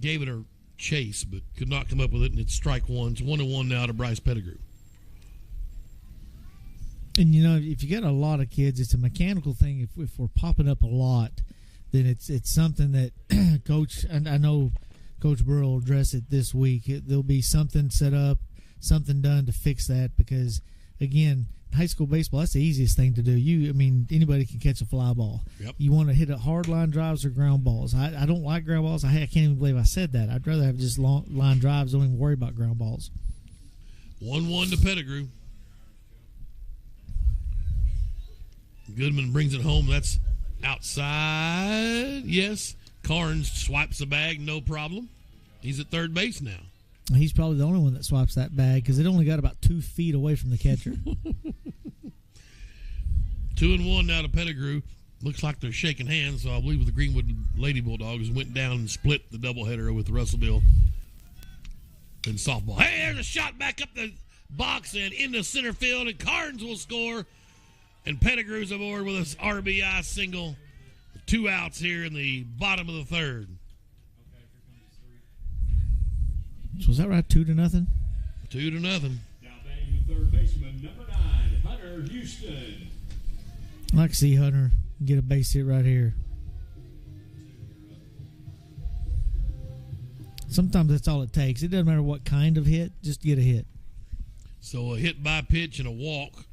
gave it a chase, but could not come up with it, and it's strike one. It's 1-1 now to Bryce Pettigrew. And, you know, if you got a lot of kids, it's a mechanical thing. If we're popping up a lot, then it's something that Coach, and I know Coach Burrow will address it this week. There'll be something set up, something done to fix that because, again, high school baseball, that's the easiest thing to do. Anybody can catch a fly ball. Yep. You want to hit hard line drives or ground balls. I don't like ground balls. I can't even believe I said that. I'd rather have just long line drives. Don't even worry about ground balls. 1-1 to Pettigrew. Goodman brings it home. That's outside. Yes. Carnes swipes the bag, no problem. He's at third base now. He's probably the only one that swipes that bag because it only got about 2 feet away from the catcher. 2-1 now to Pettigrew. Looks like they're shaking hands, so I believe the Greenwood Lady Bulldogs went down and split the doubleheader with Russellville in softball. Hey, there's a shot back up the box and into center field, and Carnes will score. And Pettigrew's aboard with his RBI single. 2 outs here in the bottom of the third. So is that right? 2-0? 2-0. Now batting the third baseman, number 9, Hunter Houston. I like to see Hunter get a base hit right here. Sometimes that's all it takes. It doesn't matter what kind of hit, just get a hit. So a hit by pitch and a walk.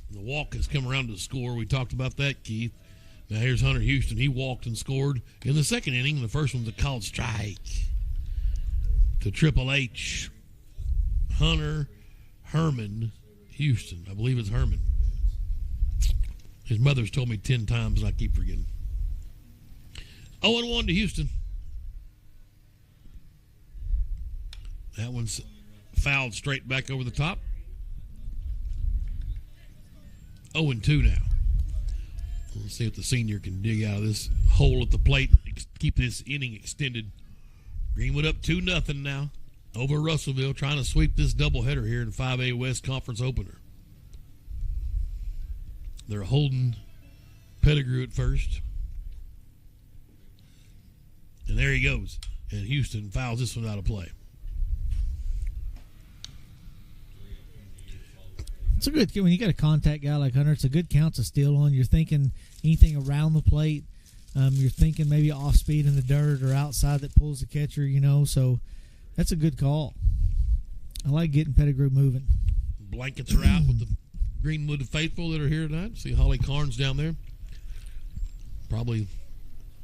The walk has come around to the score. We talked about that, Keith. Now here's Hunter Houston. He walked and scored in the second inning. The first one's a called strike to Triple H. Hunter Herman Houston. I believe it's Herman. His mother's told me 10 times and I keep forgetting. 0-1 to Houston. That one's fouled straight back over the top. 0-2 now. Let's see if the senior can dig out of this hole at the plate, keep this inning extended. Greenwood up 2-0 now over Russellville, trying to sweep this doubleheader here in 5A West Conference opener. They're holding Pettigrew at first. And there he goes. And Houston fouls this one out of play. It's a good when you got a contact guy like Hunter. It's a good count to steal on. You're thinking anything around the plate. You're thinking maybe off speed in the dirt or outside that pulls the catcher. So that's a good call. I like getting Pettigrew moving. Blankets are out with the Greenwood faithful that are here tonight. See Holly Carnes down there. Probably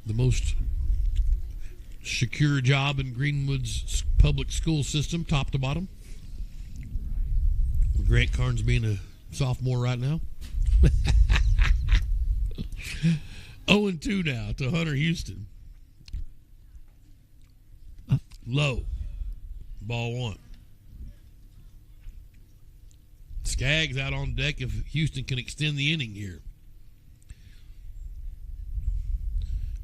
the most secure job in Greenwood's public school system, top to bottom. Grant Carnes being a sophomore right now. 0-2 now to Hunter Houston. Low. Ball 1. Skaggs out on deck if Houston can extend the inning here.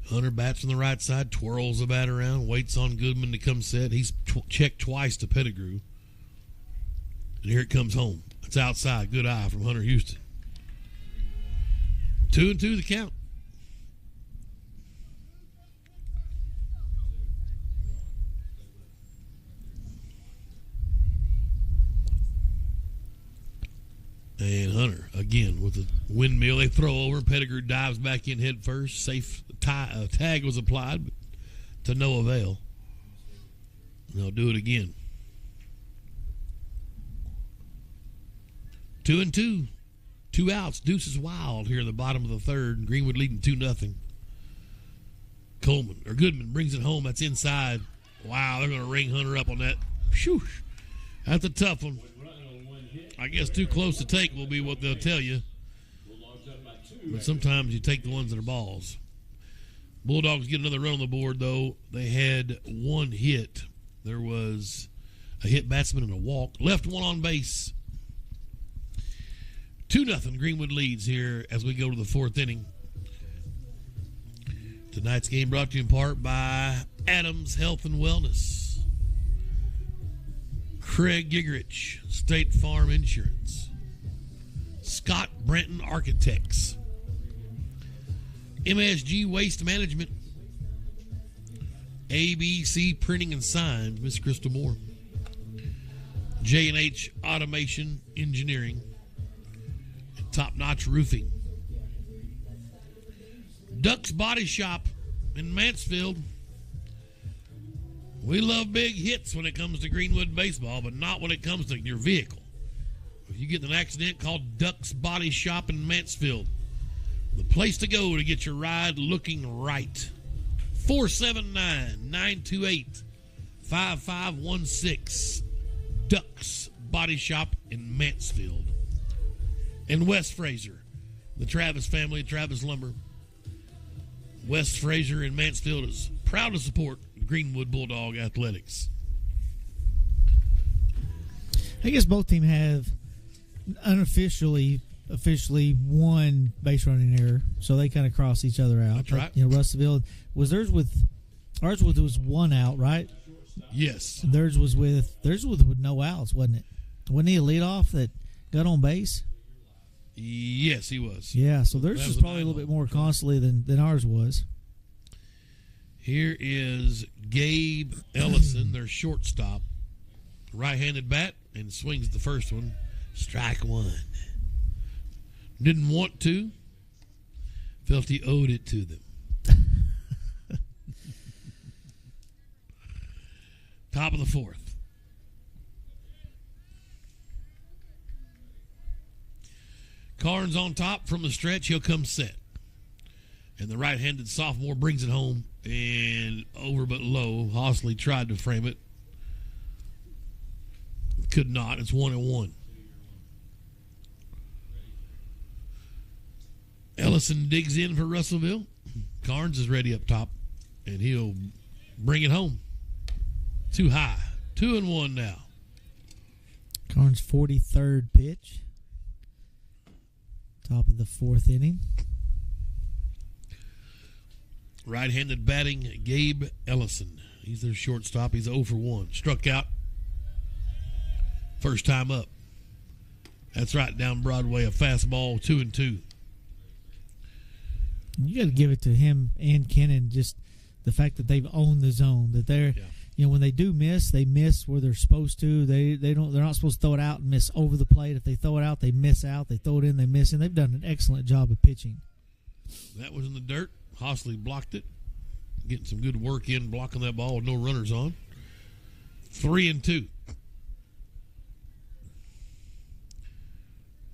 Hunter bats on the right side, twirls the bat around, waits on Goodman to come set. He's checked twice to Pettigrew. And here it comes home. It's outside. Good eye from Hunter Houston. 2-2 the count. And Hunter, again, with the windmill they throw over. Pettigrew dives back in head first. Safe tag was applied, but to no avail. And they'll do it again. 2-2. 2 outs. Deuce is wild here in the bottom of the third. Greenwood leading 2-0. Goodman brings it home. That's inside. Wow, they're going to ring Hunter up on that. Whew. That's a tough one. I guess too close to take will be what they'll tell you. But sometimes you take the ones that are balls. Bulldogs get another run on the board, though. They had one hit. There was a hit batsman and a walk. Left one on base. 2-0 Greenwood leads here as we go to the fourth inning. Tonight's game brought to you in part by Adams Health and Wellness, Craig Gigerich, State Farm Insurance, Scott Brenton Architects, MSG Waste Management, ABC Printing and Signs, Miss Crystal Moore, J&H Automation Engineering, and Top Notch Roofing. Duck's Body Shop in Mansfield. We love big hits when it comes to Greenwood baseball, but not when it comes to your vehicle. If you get in an accident, call Duck's Body Shop in Mansfield. The place to go to get your ride looking right. 479-928-5516. Duck's Body Shop in Mansfield. And West Fraser, the Travis family, Travis Lumber. West Fraser in Mansfield is proud to support Greenwood Bulldog Athletics. I guess both teams have officially one base running error, so they kind of cross each other out. That's right. Russellville was ours was one out, right? Yes. Theirs was with no outs, wasn't it? Wasn't he a leadoff that got on base? Yes, he was. Yeah, so theirs was probably a little bit more constantly than ours was. Here is Gabe Ellison, their shortstop. Right-handed bat, and swings the first one. Strike one. Didn't want to. Felt he owed it to them. Top of the fourth. Carnes on top from the stretch. He'll come set. And the right-handed sophomore brings it home and over but low. Hostley tried to frame it. Could not. It's 1-1. Ellison digs in for Russellville. Carnes is ready up top, and he'll bring it home. Too high. 2-1 now. Carnes' 43rd pitch. Top of the fourth inning. Right-handed batting, Gabe Ellison. He's their shortstop. He's 0 for 1. Struck out. First time up. That's right, down Broadway. A fastball, 2-2. You got to give it to him and Kennan, just the fact that they've owned the zone. That they're, when they do miss, they miss where they're supposed to. They're not supposed to throw it out and miss over the plate. If they throw it out, they miss out. They throw it in, they miss. And they've done an excellent job of pitching. That was in the dirt. Hostley blocked it. Getting some good work in, blocking that ball with no runners on. 3-2.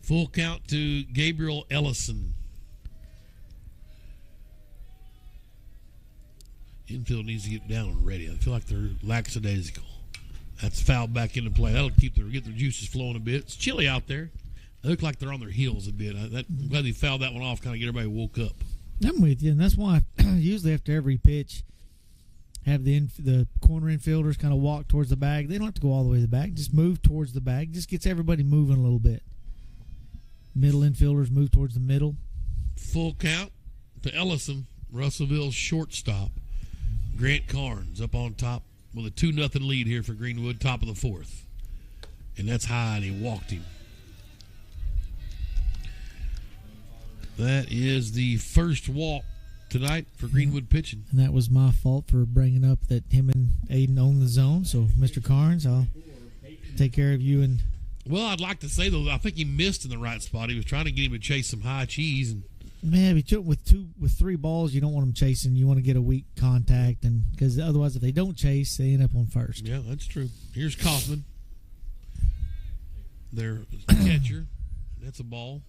Full count to Gabriel Ellison. Infield needs to get down and ready. I feel like they're lackadaisical. That's fouled back into play. That'll get their juices flowing a bit. It's chilly out there. They look like they're on their heels a bit. I'm glad they fouled that one off, kind of get everybody woke up. I'm with you, and that's why usually after every pitch, have the corner infielders kind of walk towards the bag. They don't have to go all the way to the bag. Just move towards the bag. Just gets everybody moving a little bit. Middle infielders move towards the middle. Full count to Ellison, Russellville's shortstop. Grant Carnes up on top with a 2-0 lead here for Greenwood, top of the fourth. And that's high, and he walked him. That is the first walk tonight for Greenwood pitching. And that was my fault for bringing up that him and Aiden own the zone. So, Mr. Carnes, I'll take care of you. And well, I'd like to say, though, I think he missed in the right spot. He was trying to get him to chase some high cheese, and man, with three balls, you don't want them chasing. You want to get a weak contact, and because otherwise, if they don't chase, they end up on first. Yeah, that's true. Here's Kaufman, their catcher. That's a ball.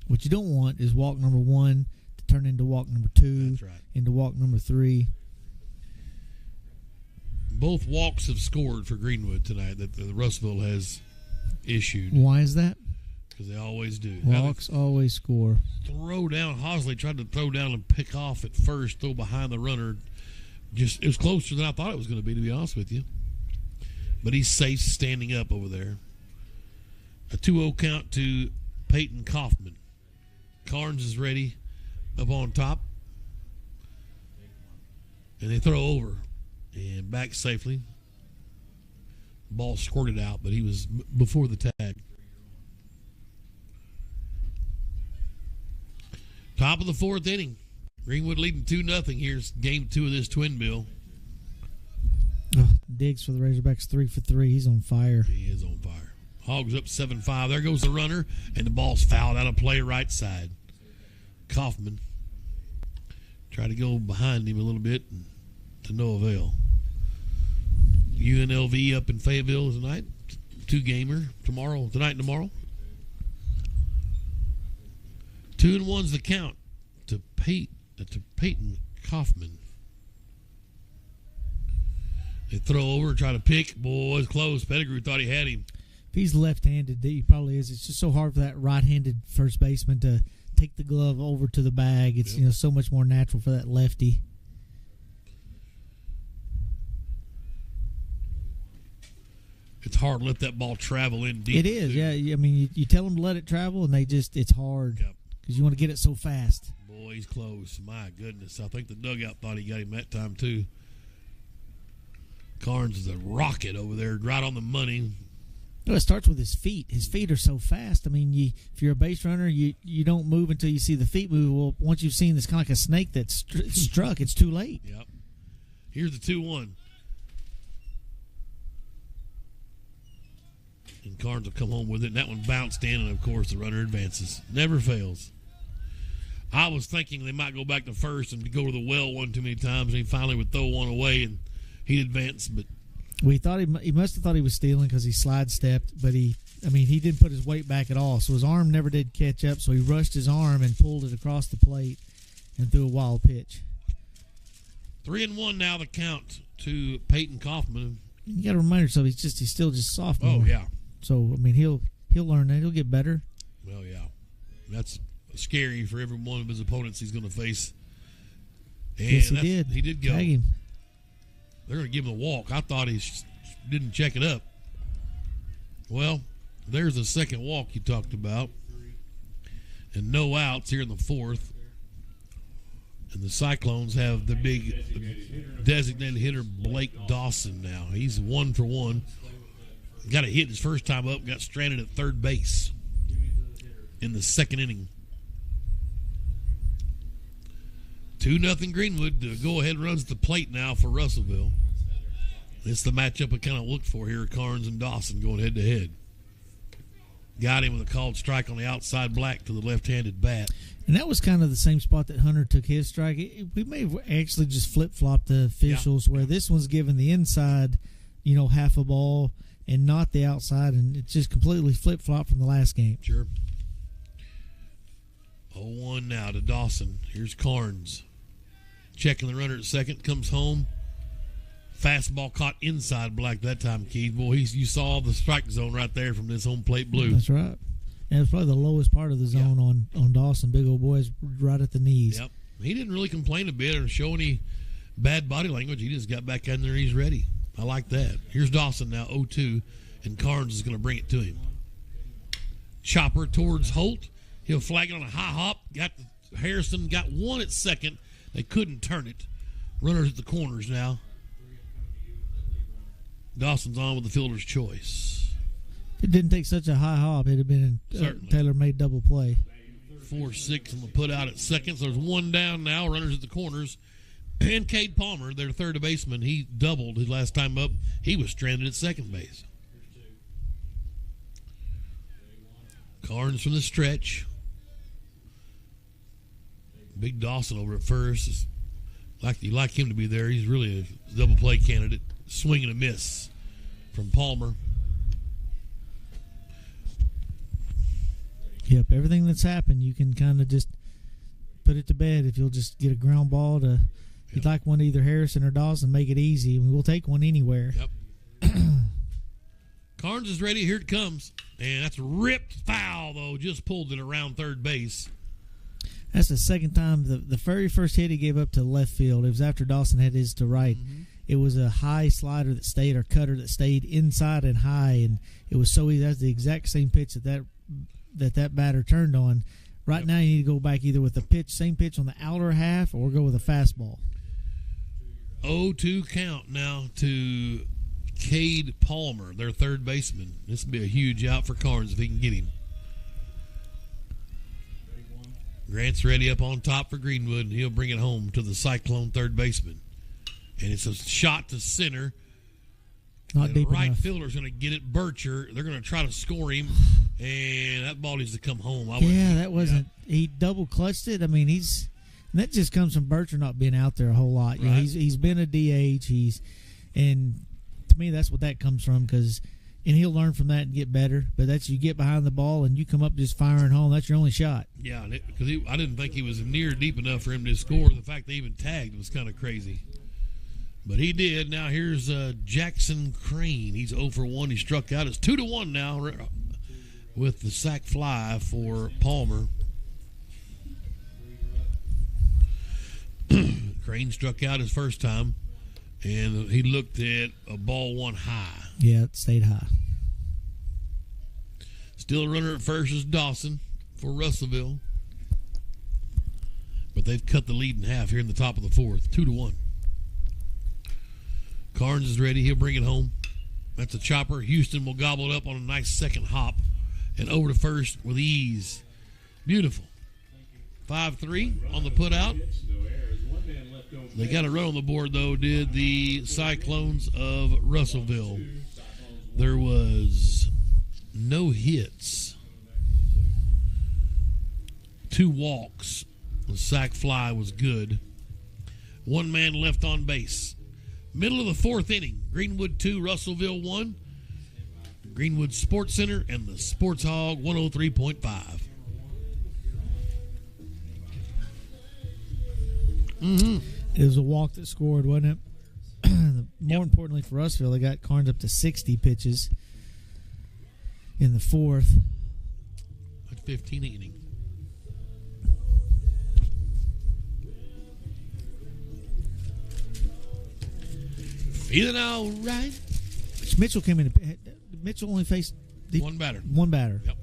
What you don't want is walk number 1 to turn into walk number 2, that's right, into walk number 3. Both walks have scored for Greenwood tonight that the Russellville has issued. Why is that? because they always do. Walks always score. Throw down. Hosley tried to throw down and pick off at first, throw behind the runner. It was closer than I thought it was going to be honest with you. But he's safe standing up over there. A 2-0 count to Peyton Kaufman. Carnes is ready up on top. And they throw over and back safely. Ball squirted out, but he was before the tag. Top of the fourth inning. Greenwood leading 2-0. Here's game 2 of this twin bill. Diggs for the Razorbacks 3 for 3. He's on fire. He is on fire. Hogs up 7-5. There goes the runner, and the ball's fouled out of play right side. Kaufman tried to go behind him a little bit, and to no avail. UNLV up in Fayetteville tonight. 2-gamer tonight and tomorrow. 2-1's the count to Peyton Kaufman. They throw over and try to pick. Boy, it's close. Pettigrew thought he had him. If he's left-handed, he probably is. It's just so hard for that right-handed first baseman to take the glove over to the bag. It's so much more natural for that lefty. It's hard to let that ball travel in deep. It is, yeah. I mean, you tell them to let it travel, and it's hard because you want to get it so fast. Boy, he's close. My goodness. I think the dugout thought he got him that time, too. Carnes is a rocket over there, right on the money. It starts with his feet. His feet are so fast. I mean, if you're a base runner, you don't move until you see the feet move. Well, once you've seen this kind of like a snake that's struck, it's too late. Yep. Here's the 2-1. And Carnes will come home with it. And that one bounced in, and, of course, the runner advances. Never fails. I was thinking they might go back to first and go to the well one too many times, and he finally would throw one away, and he'd advance. But he must have thought he was stealing because he slide-stepped, but he didn't put his weight back at all, so his arm never did catch up, so he rushed his arm and pulled it across the plate and threw a wild pitch. 3-1 now the count to Peyton Kaufman. You got to remind yourself he's still just sophomore. Oh, yeah. So, I mean, he'll learn that. He'll get better. Well, yeah. That's scary for every one of his opponents he's going to face. And yes, he did. He did go. Tag him. They're going to give him a walk. I thought he didn't check it up. Well, there's the second walk you talked about. And no outs here in the fourth. And the Cyclones have the big designated hitter Blake Dawson now. He's 1 for 1. Got a hit his first time up, got stranded at third base in the second inning. 2-0 Greenwood. The go-ahead runs the plate now for Russellville. It's the matchup I kind of looked for here, Carnes and Dawson going head-to-head. Got him with a called strike on the outside black to the left-handed bat. And that was kind of the same spot that Hunter took his strike. We may have actually just flip-flopped the officials where this one's given the inside, half a ball and not the outside, and it's just completely flip-flopped from the last game. Sure. 0-1 now to Dawson. Here's Carnes. Checking the runner at second. Comes home. Fastball caught inside black that time, Keith. Boy, you saw the strike zone right there from this home plate blue. That's right. And it's probably the lowest part of the zone on Dawson. Big old boys right at the knees. Yep. He didn't really complain a bit or show any bad body language. He just got back in there and he's ready. I like that. Here's Dawson now, 0-2, and Carnes is going to bring it to him. Chopper towards Holt. He'll flag it on a high hop. Harrison got one at second. They couldn't turn it. Runners at the corners now. Dawson's on with the fielder's choice. It didn't take such a high hop. It'd have been a tailor-made double play. 4-6 on the put out at second. So there's one down now. Runners at the corners. And Cade Palmer, their third baseman, he doubled his last time up. He was stranded at second base. Carnes from the stretch. Big Dawson over at first. You like him to be there. He's really a double play candidate. Swing and a miss from Palmer. Yep, everything that's happened, you can kind of just put it to bed if you'll just get a ground ball to. If you'd like one to either Harrison or Dawson, make it easy. We'll take one anywhere. Yep. Carnes is ready. Here it comes. And that's a ripped foul, though. Just pulled it around third base. That's the second time. The very first hit he gave up to left field, it was after Dawson had his to right. Mm-hmm. It was a high slider that stayed, or cutter that stayed inside and high, and it was so easy. That's the exact same pitch that batter turned on. Right now, you need to go back either with the same pitch on the outer half, or go with a fastball. 0-2 count now to Cade Palmer, their third baseman. This will be a huge out for Carnes if he can get him. Grant's ready up on top for Greenwood, and he'll bring it home to the Cyclone third baseman. And it's a shot to center. Not deep right enough. fielder's going to get it. Bircher. They're going to try to score him, and that ball needs to come home. That wasn't. Yeah. He double clutched it. I mean, that just comes from Bircher not being out there a whole lot. You know, he's been a DH. And to me, that's what that comes from. And he'll learn from that and get better. But that's, you get behind the ball and you come up just firing home. That's your only shot. Yeah, because I didn't think he was near deep enough for him to score. The fact they even tagged was kind of crazy. But he did. Now here's Jackson Crane. He's 0 for 1. He struck out. It's 2-1 now with the sac fly for Palmer. Crane struck out his first time, and he looked at a ball one high. Yeah, it stayed high. Still a runner at first is Dawson for Russellville. But they've cut the lead in half here in the top of the fourth. 2-1. Carnes is ready. He'll bring it home. That's a chopper. Houston will gobble it up on a nice second hop and over to first with ease. Beautiful. 5-3 on the put out. They got a run on the board, though, did the Cyclones of Russellville. There was no hits. 2 walks. The sac fly was good. 1 man left on base. Middle of the fourth inning. Greenwood 2, Russellville 1. Greenwood Sports Center and the Sports Hog 103.5. Mm-hmm. It was a walk that scored, wasn't it? More importantly for Russellville, they got Carnes up to 60 pitches in the fourth. That's 15 inning. Feeling all right. Mitchell came in. Mitchell only faced one batter. One batter. Yep.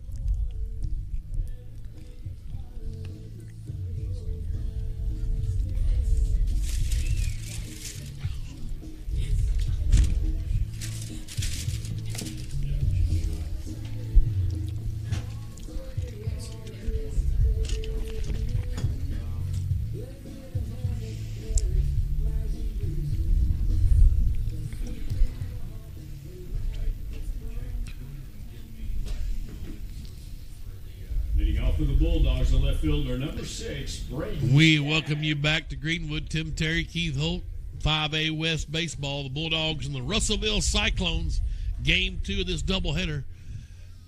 For the Bulldogs, the left fielder, number 6, Braden. We welcome you back to Greenwood. Tim Terry, Keith Holt, 5A West Baseball. The Bulldogs and the Russellville Cyclones. Game 2 of this doubleheader.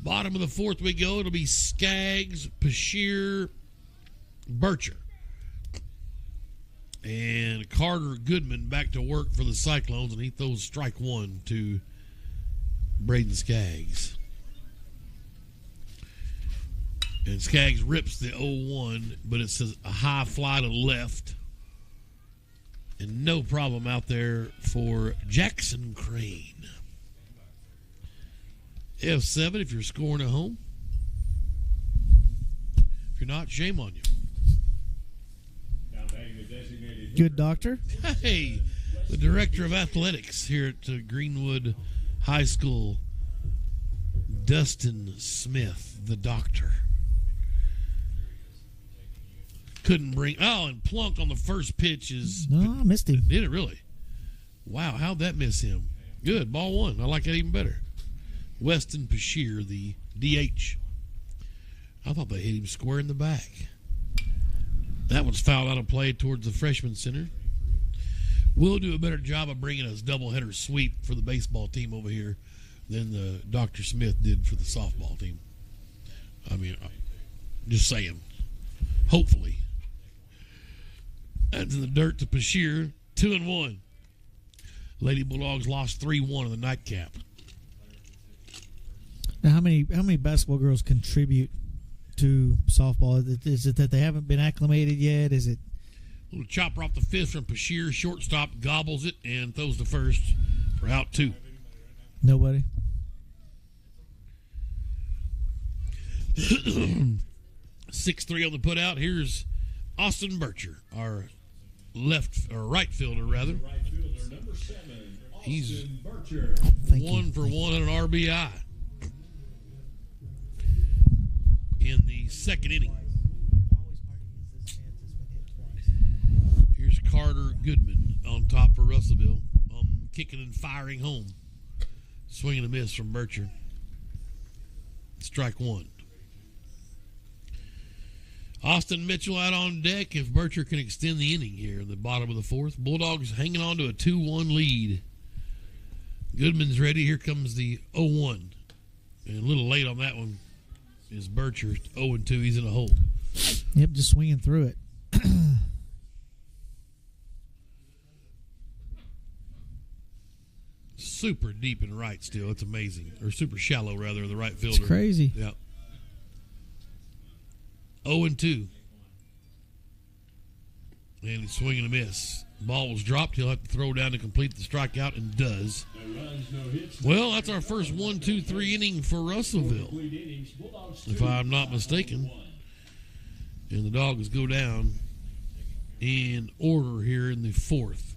Bottom of the fourth we go. It'll be Skaggs, Pashear, Bircher. And Carter Goodman back to work for the Cyclones, and he throws strike 1 to Braden Skaggs. And Skaggs rips the 0-1, but it's a high fly to left. And no problem out there for Jackson Crane. F7 if you're scoring at home. If you're not, shame on you. Good doctor. Hey, the director of athletics here at Greenwood High School, Dustin Smith, the doctor. Couldn't bring. Oh, and Plunk on the first pitch is. No, I missed him. Did it really? Wow, how'd that miss him? Good, ball 1. I like that even better. Weston Pashear, the DH. I thought they hit him square in the back. That one's fouled out of play towards the freshman center. We'll do a better job of bringing us doubleheader sweep for the baseball team over here than the Dr. Smith did for the softball team. I mean, just saying. Hopefully. That's in the dirt to Pashear. 2-1. Lady Bulldogs lost 3-1 in the nightcap. Now, how many basketball girls contribute to softball? Is it that they haven't been acclimated yet? Is it little chopper off the fifth from Bashir, shortstop, gobbles it and throws the first for out 2. Nobody. 6-3 on the putout. Here's Austin Bircher, our right fielder rather. Right fielder, number 7, He's Austin Bircher. 1 for 1 on an RBI in the second inning. Here's Carter Goodman on top for Russellville. Kicking and firing home. Swinging a miss from Bircher. Strike 1. Austin Mitchell out on deck if Bircher can extend the inning here in the bottom of the 4th. Bulldogs hanging on to a 2-1 lead. Goodman's ready. Here comes the 0-1. And a little late on that one is Bircher. 0-2. He's in a hole. Yep, just swinging through it. Super deep and right still. It's amazing. Or super shallow, rather, the right fielder. It's crazy. Yep. 0-2. And he's swinging a miss. Ball was dropped. He'll have to throw down to complete the strikeout, and does. No runs, no hits. Well, that's our first 1-2-3 inning for Russellville, if I'm not mistaken. And the Dogs go down in order here in the 4th.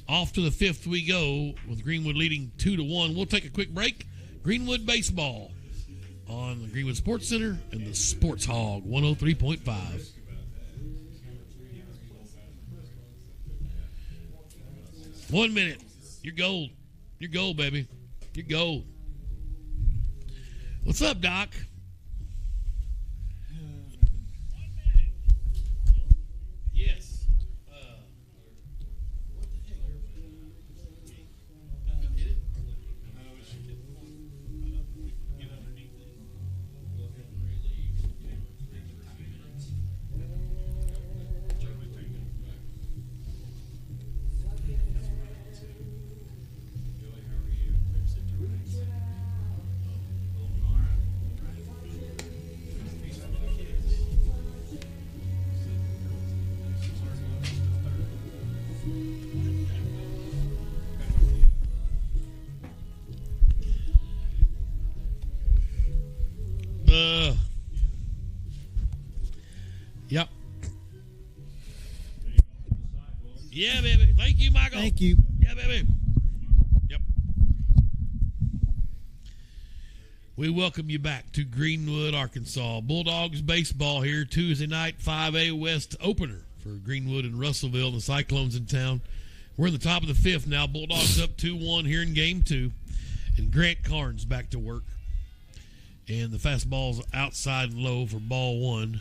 Off to the 5th we go with Greenwood leading 2-1. We'll take a quick break. Greenwood baseball on the Greenwood Sports Center and the Sports Hog 103.5. One minute. You're gold. You're gold, baby. You're gold. What's up, Doc? Yes. What the heck? Hit it? Get underneath it. Yep. Yeah, baby. Thank you, Michael. Thank you. Yeah, baby. Yep. We welcome you back to Greenwood, Arkansas. Bulldogs baseball here Tuesday night, 5A West opener for Greenwood and Russellville, the Cyclones in town. We're in the top of the 5th now. Bulldogs up 2-1 here in game 2. And Grant Carnes back to work. And the fastball's outside and low for ball 1.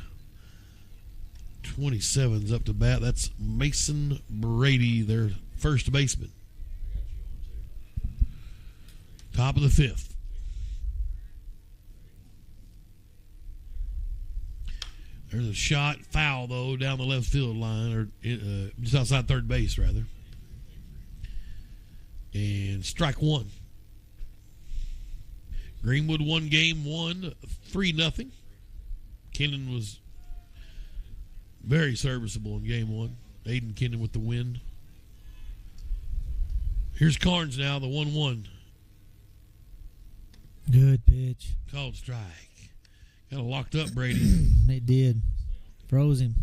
27's up to bat. That's Mason Brady, their first baseman. Top of the 5th. There's a shot, foul though, down the left field line, or just outside third base rather. And strike 1. Greenwood won game 1, 3-0. Kennan was very serviceable in game 1. Aiden Kennan with the win. Here's Carnes now, the 1-1. Good pitch. Called strike. Kind of locked up Brady. They did. Froze him.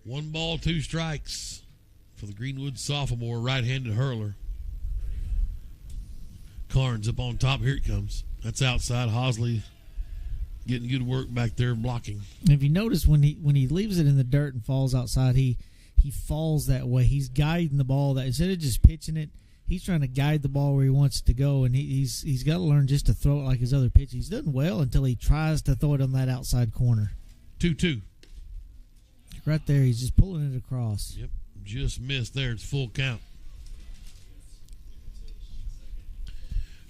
1 ball, 2 strikes for the Greenwood sophomore right-handed hurler. Carnes up on top. Here it comes. That's outside. Hosley getting good work back there blocking. And if you notice when he leaves it in the dirt and falls outside, he falls that way. He's guiding the ball that instead of just pitching it, he's trying to guide the ball where he wants it to go, and he's got to learn just to throw it like his other pitch. He's done well until he tries to throw it on that outside corner. 2-2. Right there, he's just pulling it across. Yep, just missed there. It's full count.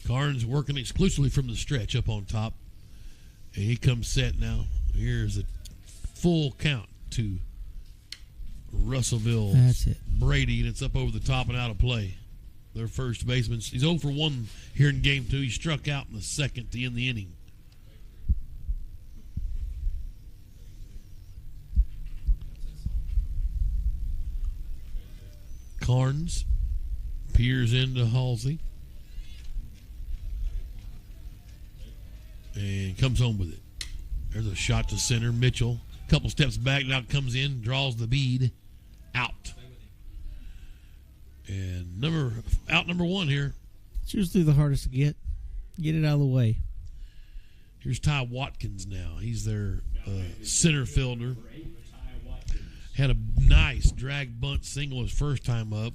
Carnes working exclusively from the stretch up on top. And he comes set now. Here's a full count to Russellville. That's it. Brady, and it's up over the top and out of play. their first baseman. He's 0 for 1 here in game 2. He struck out in the second to end the inning. Carnes peers into Halsey and comes home with it. There's a shot to center. Mitchell, a couple steps back, now comes in, draws the bead, out. And number 1 here. It's usually the hardest to get. Get it out of the way. Here's Ty Watkins now. He's their center fielder. Had a nice drag bunt single his first time up.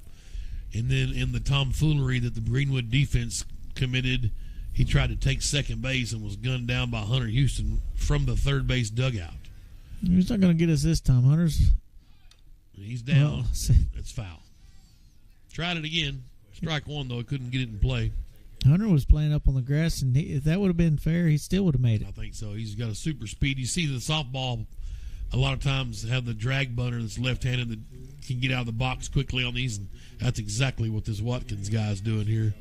And then in the tomfoolery that the Greenwood defense committed, he tried to take second base and was gunned down by Hunter Houston from the third base dugout. He's not going to get us this time, Hunter's. He's down. Well, it's foul. Tried it again. Strike one, though. He couldn't get it in play. Hunter was playing up on the grass, and if that would have been fair, he still would have made it. I think so. He's got a super speed. You see the softball a lot of times have the drag bunter that's left-handed that can get out of the box quickly on these, and that's exactly what this Watkins guy is doing here.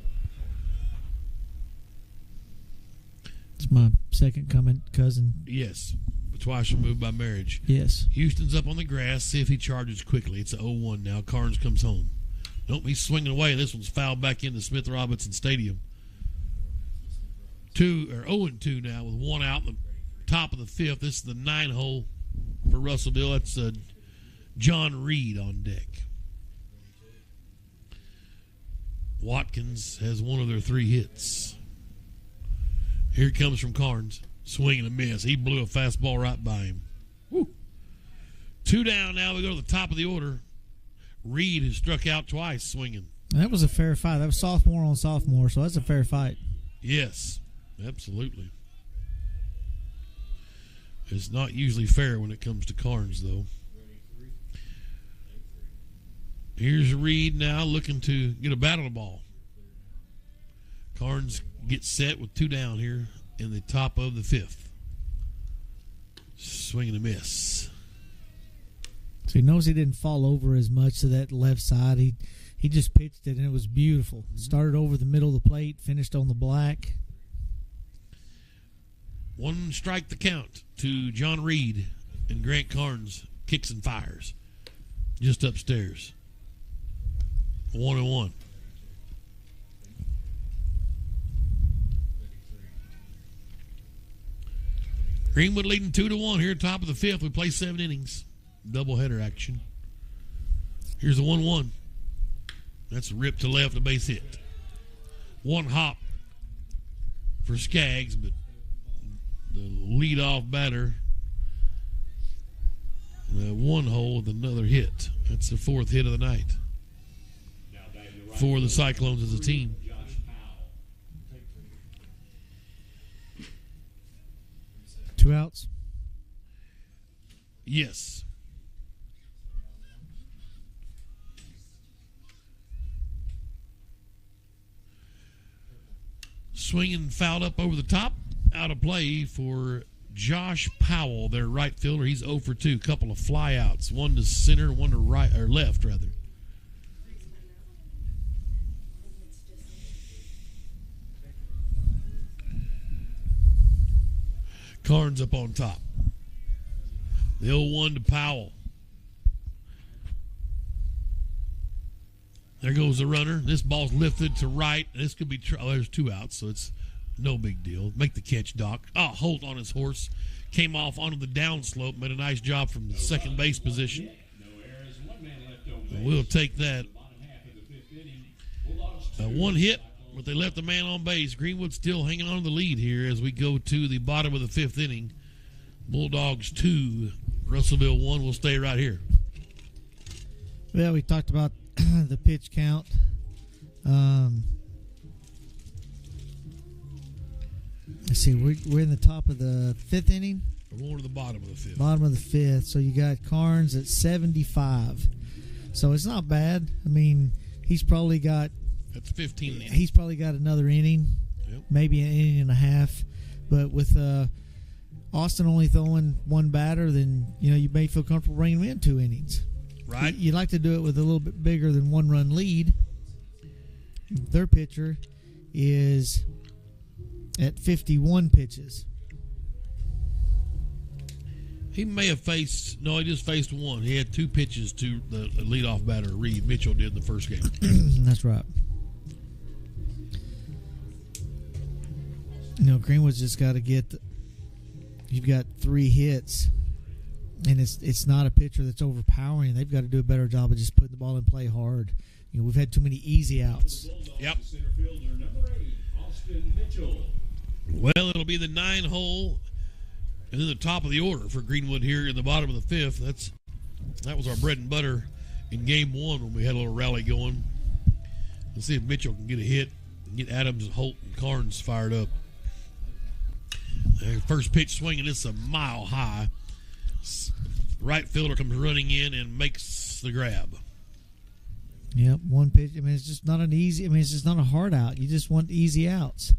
It's my second cousin. Yes. Twice removed by marriage. Yes. Houston's up on the grass. See if he charges quickly. It's a 0-1 now. Carnes comes home. Nope, he's swinging away. This one's fouled back into Smith Robinson Stadium. 0-2 now with 1 out in the top of the 5th. This is the 9-hole for Russellville. That's John Reed on deck. Watkins has 1 of their 3 hits. Here it comes from Carnes. Swing and a miss. He blew a fastball right by him. Woo. 2 down now. We go to the top of the order. Reed has struck out twice swinging. That was a fair fight. That was sophomore on sophomore, so that's a fair fight. Yes, absolutely. It's not usually fair when it comes to Carnes, though. Here's Reed now looking to get a bat on the ball. Carnes gets set with 2 down here in the top of the 5th. Swing and a miss. So he knows he didn't fall over as much to that left side. He just pitched it, and it was beautiful. Started over the middle of the plate, finished on the black. 1 strike the count to John Reed, and Grant Carnes kicks and fires just upstairs. 1-1. Greenwood leading 2-1 here, top of the 5th. We play 7 innings. Doubleheader action. Here's a 1-1. That's a rip to left, a base hit. 1 hop for Skaggs, but the leadoff batter, 1 hole with another hit. That's the 4th hit of the night for the Cyclones as a team. 2 outs. Yes. Swinging fouled up over the top. Out of play for Josh Powell, their right fielder. He's 0 for 2. Couple of flyouts. 1 to center, 1 to right, or left, rather. Carnes up on top. The 0-1 to Powell. There goes the runner. This ball's lifted to right. This could be there's 2 outs, so it's no big deal. Make the catch, Doc. Holt on his horse. Came off onto the downslope. Made a nice job from the second base position. We'll take that. 1 hit, but they left the man on base. Greenwood still hanging on to the lead here as we go to the bottom of the 5th inning. Bulldogs 2, Russellville 1. We'll stay right here. Well, we talked about the pitch count. Let's see, we're in the top of the 5th inning. We're going to the bottom of the 5th. Bottom of the 5th. So you got Carnes at 75. So it's not bad. I mean, he's probably got. That's 15 innings. He's probably got another inning, maybe an inning and a half. But with Austin only throwing 1 batter, then you may feel comfortable bringing him in 2 innings. Right. You'd like to do it with a little bit bigger than 1-run lead. Their pitcher is at 51 pitches. He may have faced, no, he just faced one. He had 2 pitches to the leadoff batter, Reed Mitchell did in the first game. That's right. Greenwood's just got to get, you've got 3 hits, and it's not a pitcher that's overpowering. They've got to do a better job of just putting the ball in play hard. We've had too many easy outs. Yep. Well, it'll be the 9 hole. And then the top of the order for Greenwood here in the bottom of the 5th. That was our bread and butter in game 1 when we had a little rally going. Let's see if Mitchell can get a hit and get Adams, Holt, and Carnes fired up. First pitch swinging, it's a mile high. Right fielder comes running in and makes the grab. Yep, one pitch. It's just not an easy. It's just not a hard out. You just want easy outs.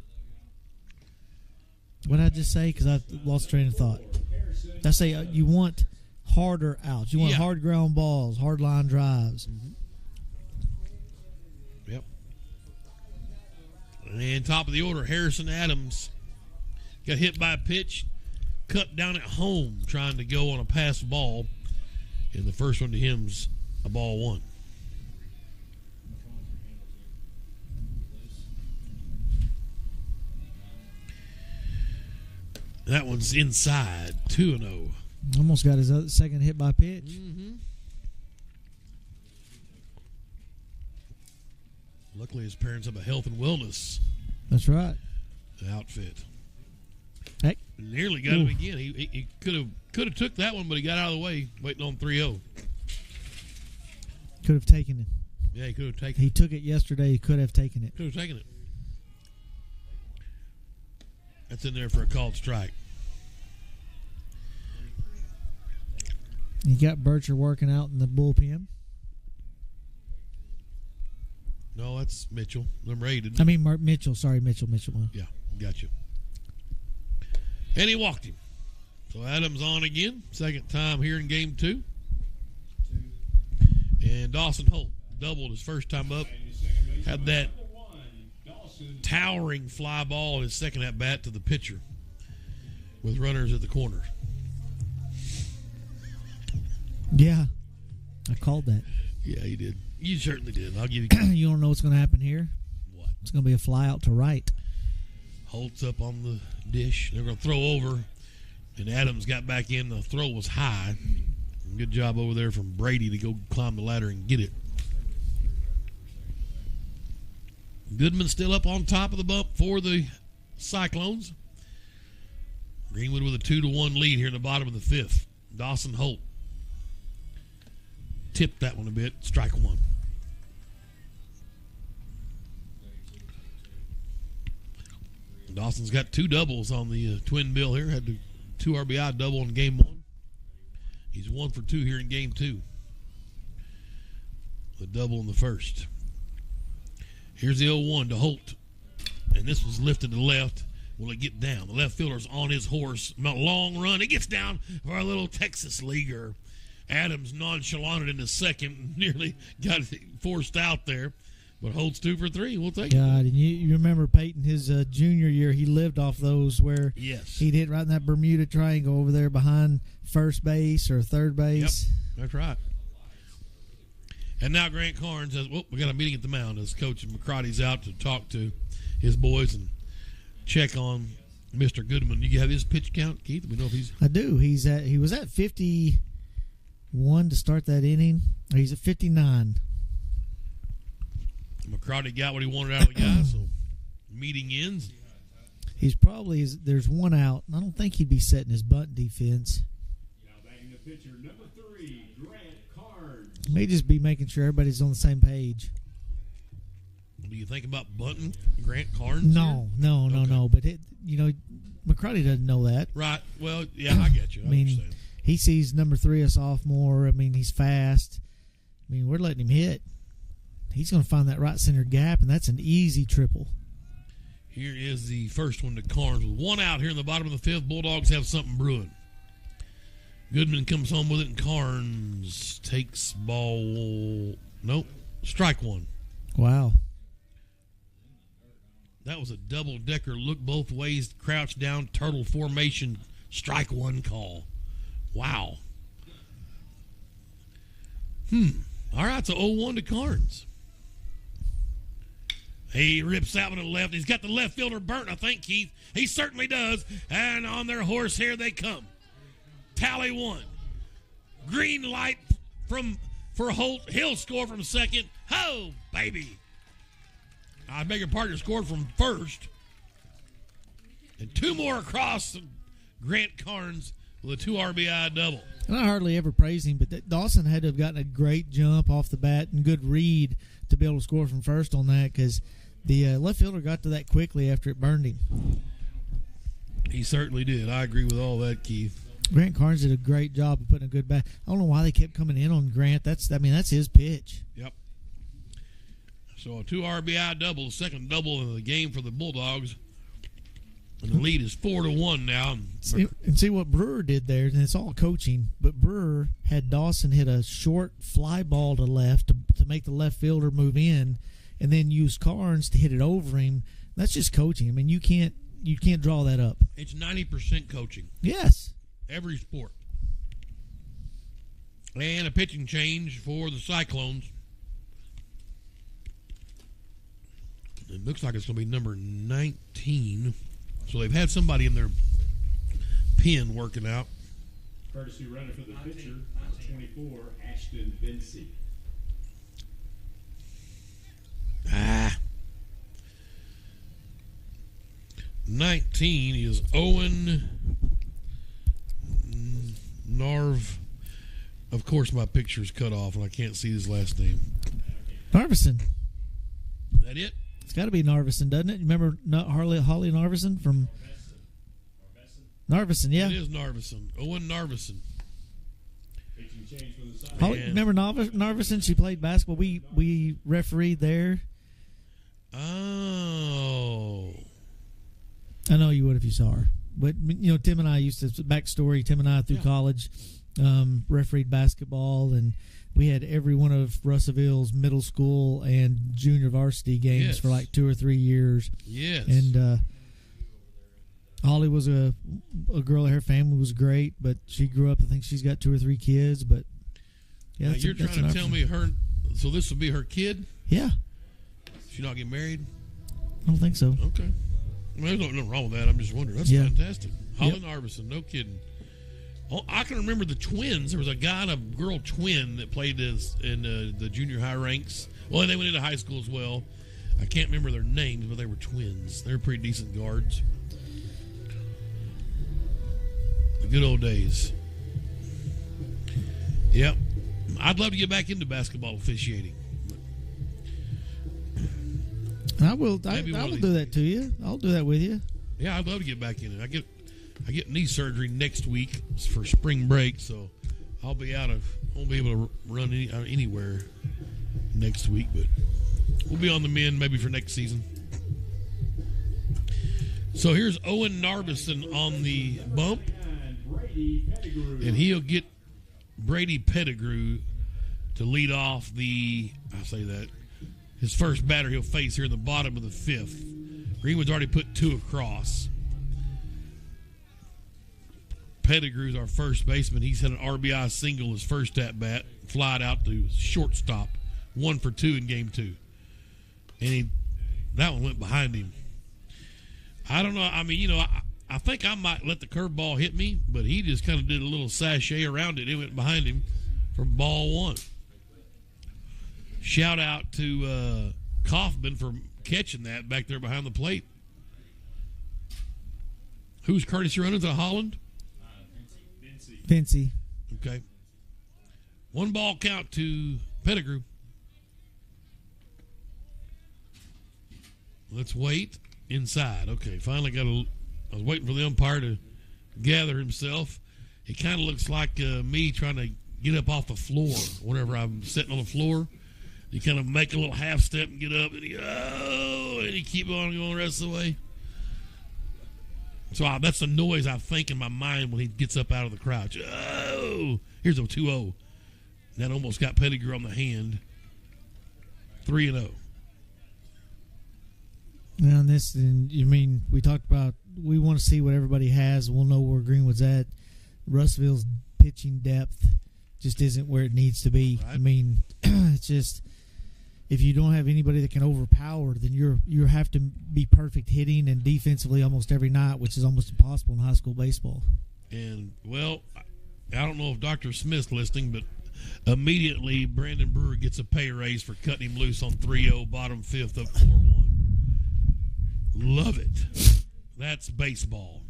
What did I just say? Because I lost train of thought. I say you want harder outs. You want hard ground balls, hard line drives. Mm-hmm. Yep. And top of the order, Harrison Adams got hit by a pitch, cut down at home, trying to go on a pass ball. And the first one to him's a ball 1. That one's inside, 2-0. Almost got his second hit by pitch. Mm-hmm. Luckily, his parents have a health and wellness. That's right. Outfit. Heck. Nearly got him again. He could have took that one, but he got out of the way, waiting on 3-0. Could have taken it. Yeah, he could have taken it. He took it yesterday. He could have taken it. Could have taken it. That's in there for a called strike. You got Bircher working out in the bullpen. No, that's Mitchell, number 8. Mitchell. Sorry, Mitchell. Yeah, got you. And he walked him. So Adams on again. Second time here in game 2. And Dawson Holt doubled his first time up. Had that towering fly ball in his second at bat to the pitcher with runners at the corner. Yeah, I called that. Yeah, you did. You certainly did. I'll give you. You don't know what's going to happen here? What? It's going to be a fly out to right. Holt's up on the dish. They're going to throw over, and Adams got back in. The throw was high. Good job over there from Brady to go climb the ladder and get it. Goodman still up on top of the bump for the Cyclones. Greenwood with a 2-1 lead here in the bottom of the 5th. Dawson Holt tipped that one a bit. Strike 1. Dawson's got 2 doubles on the twin bill here. Had the 2 RBI double in game 1. He's 1 for 2 here in game 2. The double in the first. Here's the 0-1 to Holt. And this was lifted to the left. Will it get down? The left fielder's on his horse. Long run. It gets down for our little Texas leaguer. Adams nonchalanted in the second. Nearly got it forced out there. But Holt's 2 for 3. We'll take it. God, and you remember Peyton, his junior year, he lived off those where he'd hit right in that Bermuda Triangle over there behind first base or third base. Yep, that's right. And now Grant Carnes says, well, we got a meeting at the mound as Coach McCarty's out to talk to his boys and check on Mr. Goodman. You have his pitch count, Keith? We know if he's... I do. He was at 51 to start that inning. He's at 59. McCarty got what he wanted out of the guy, so meeting ends. He's probably, there's one out. I don't think he'd be setting his bunt defense. Batting the pitcher, number 3, Grant Carnes. He may just be making sure everybody's on the same page. Do you think about bunting Grant Carnes? No. But McCarty doesn't know that. Right. Well, yeah, I get you. I understand. He sees number 3 a sophomore. He's fast. We're letting him hit. He's going to find that right center gap, and that's an easy triple. Here is the first one to Carnes. With 1 out here in the bottom of the 5th, Bulldogs have something brewing. Goodman comes home with it, and Carnes takes ball. Nope. Strike 1. Wow. That was a double-decker, look both ways, crouch down, turtle formation, strike one call. Wow. All right, so 0-1 to Carnes. He rips out to the left. He's got the left fielder burnt, I think, Keith. He certainly does. And on their horse, here they come. Tally one. Green light for Holt. He'll score from second. Oh, baby. I beg your pardon, scored from first. And two more across. Grant Carnes with a 2 RBI double. And I hardly ever praise him, but Dawson had to have gotten a great jump off the bat and good read to be able to score from first on that, because the left fielder got to that quickly after it burned him. He certainly did. I agree with all that, Keith. Grant Carnes did a great job of putting a good bat. I don't know why they kept coming in on Grant. That's his pitch. Yep. So a 2 RBI double, second double of the game for the Bulldogs. And the lead is 4-1 now. See what Brewer did there, and it's all coaching, but Brewer had Dawson hit a short fly ball to left to make the left fielder move in, and then use Carnes to hit it over him. That's just coaching. I mean, you can't draw that up. It's 90% coaching. Yes. Every sport. And a pitching change for the Cyclones. It looks like it's going to be number 19. So they've had somebody in their pen working out. Courtesy runner for the pitcher, 24, Ashton Vinci. 19 is Owen Narv. Of course, my picture's cut off and I can't see his last name. Narveson. That it? It's got to be Narveson, doesn't it? You remember Holly Narveson from Narveson? Yeah. It is Narveson. Owen Narveson. Remember Narveson? She played basketball. We refereed there. Oh. I know you would if you saw her. But, Tim and I used to, backstory, Tim and I through college refereed basketball, and we had every one of Russellville's middle school and junior varsity games for like 2 or 3 years. Yes. And Holly was a girl. Her family was great, but she grew up. I think she's got 2 or 3 kids. But yeah, now you're trying to tell me her. So this will be her kid? Yeah. She not get married? I don't think so. Okay. Well, there's nothing wrong with that. I'm just wondering. That's fantastic. Holly Narveson, no kidding. Oh, I can remember the twins. There was a guy and a girl twin that played in the junior high ranks. Well, they went into high school as well. I can't remember their names, but they were twins. They were pretty decent guards. The good old days. Yep. I'd love to get back into basketball officiating. I will do that to you. I'll do that with you. Yeah, I'd love to get back in it. I get knee surgery next week for spring break, so won't be able to run anywhere next week, but we'll be on the mend maybe for next season. So here's Owen Narveson on the bump, and he'll get Brady Pettigrew to lead off his first batter he'll face here in the bottom of the 5th. Greenwood's already put 2 across. Pettigrew's our first baseman. He's had an RBI single his first at bat, flied out to shortstop, 1 for 2 in game 2. And that one went behind him. I don't know. I mean, I think I might let the curveball hit me, but he just kind of did a little sachet around it. It went behind him for ball 1. Shout out to Kaufman for catching that back there behind the plate. Who's courtesy running to Holland? Vinci. Okay. 1 ball count to Pettigrew. Let's wait. Inside. Okay. Finally I was waiting for the umpire to gather himself. It kind of looks like me trying to get up off the floor whenever I'm sitting on the floor. You kind of make a little half step and get up, and you keep on going the rest of the way. So that's the noise I think in my mind when he gets up out of the crouch. Oh, here's a 2-0. That almost got Pettigrew on the hand. 3-0. Now, this, and you mean we talked about we want to see what everybody has. We'll know where Greenwood's at. Russellville's pitching depth just isn't where it needs to be. Right. I mean, it's just if you don't have anybody that can overpower, then you have to be perfect hitting and defensively almost every night, which is almost impossible in high school baseball. And, well, I don't know if Dr. Smith's listening, but immediately Brandon Brewer gets a pay raise for cutting him loose on 3-0, bottom fifth, up 4-1. Love it. That's baseball.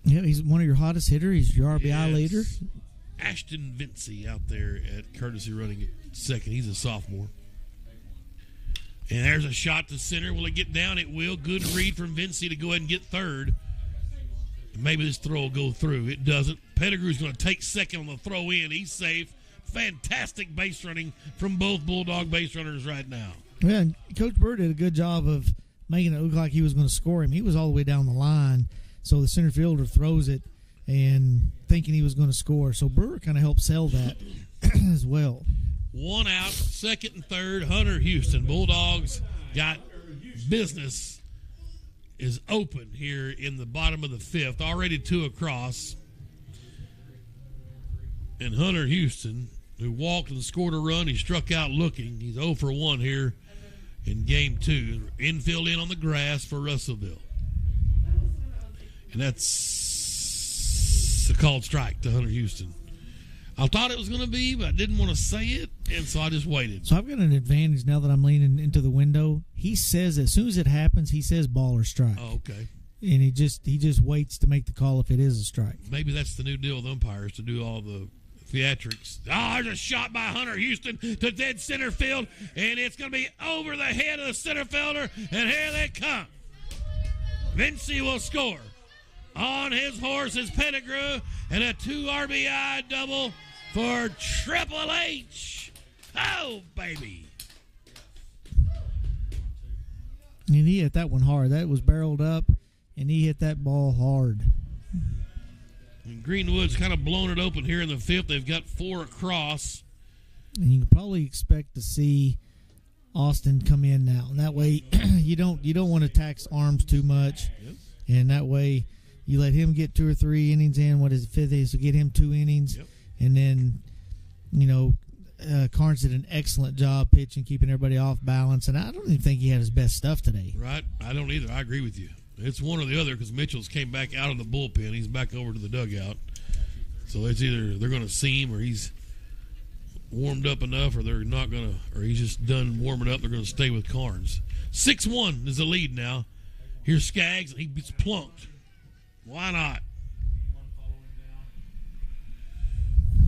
Yeah, he's one of your hottest hitters. He's your RBI leader. Ashton Vincey out there at courtesy running at second. He's a sophomore. And there's a shot to center. Will it get down? It will. Good read from Vincey to go ahead and get third. Maybe this throw will go through. It doesn't. Pettigrew's going to take second on the throw in. He's safe. Fantastic base running from both Bulldog base runners right now. Yeah, and Coach Bird did a good job of making it look like he was going to score him. He was all the way down the line, so the center fielder throws it and thinking he was going to score. So Brewer kind of helped sell that as well. One out, second and third, Hunter Houston. Bulldogs got business is open here in the bottom of the fifth. Already 2 across. And Hunter Houston, who walked and scored a run, he struck out looking. He's 0 for 1 here in game 2. Infield in on the grass for Russellville. And that's a called strike to Hunter Houston. I thought it was going to be, but I didn't want to say it, and so I just waited. So I've got an advantage now that I'm leaning into the window. He says as soon as it happens, he says ball or strike. Oh, okay. And he just waits to make the call if it is a strike. Maybe that's the new deal with umpires, to do all the theatrics. Oh, there's a shot by Hunter Houston to dead center field, and it's going to be over the head of the center fielder, and here they come. Vincey will score. On his horse is Pettigrew, and a 2 RBI double for Triple H. Oh, baby. And he hit that one hard. That was barreled up, and he hit that ball hard. And Greenwood's kind of blown it open here in the fifth. They've got 4 across. And you can probably expect to see Austin come in now. And that way you don't want to tax arms too much. Yep. And that way you let him get 2 or 3 innings in. What is it, 5th is to get him 2 innings. Yep. And then, Carnes did an excellent job pitching, keeping everybody off balance. And I don't even think he had his best stuff today. Right. I don't either. I agree with you. It's one or the other because Mitchell's came back out of the bullpen. He's back over to the dugout. So it's either they're going to see him or he's warmed up enough or they're not going to, or he's just done warming up. They're going to stay with Carnes. 6-1 is the lead now. Here's Skaggs. He gets plunked. Why not?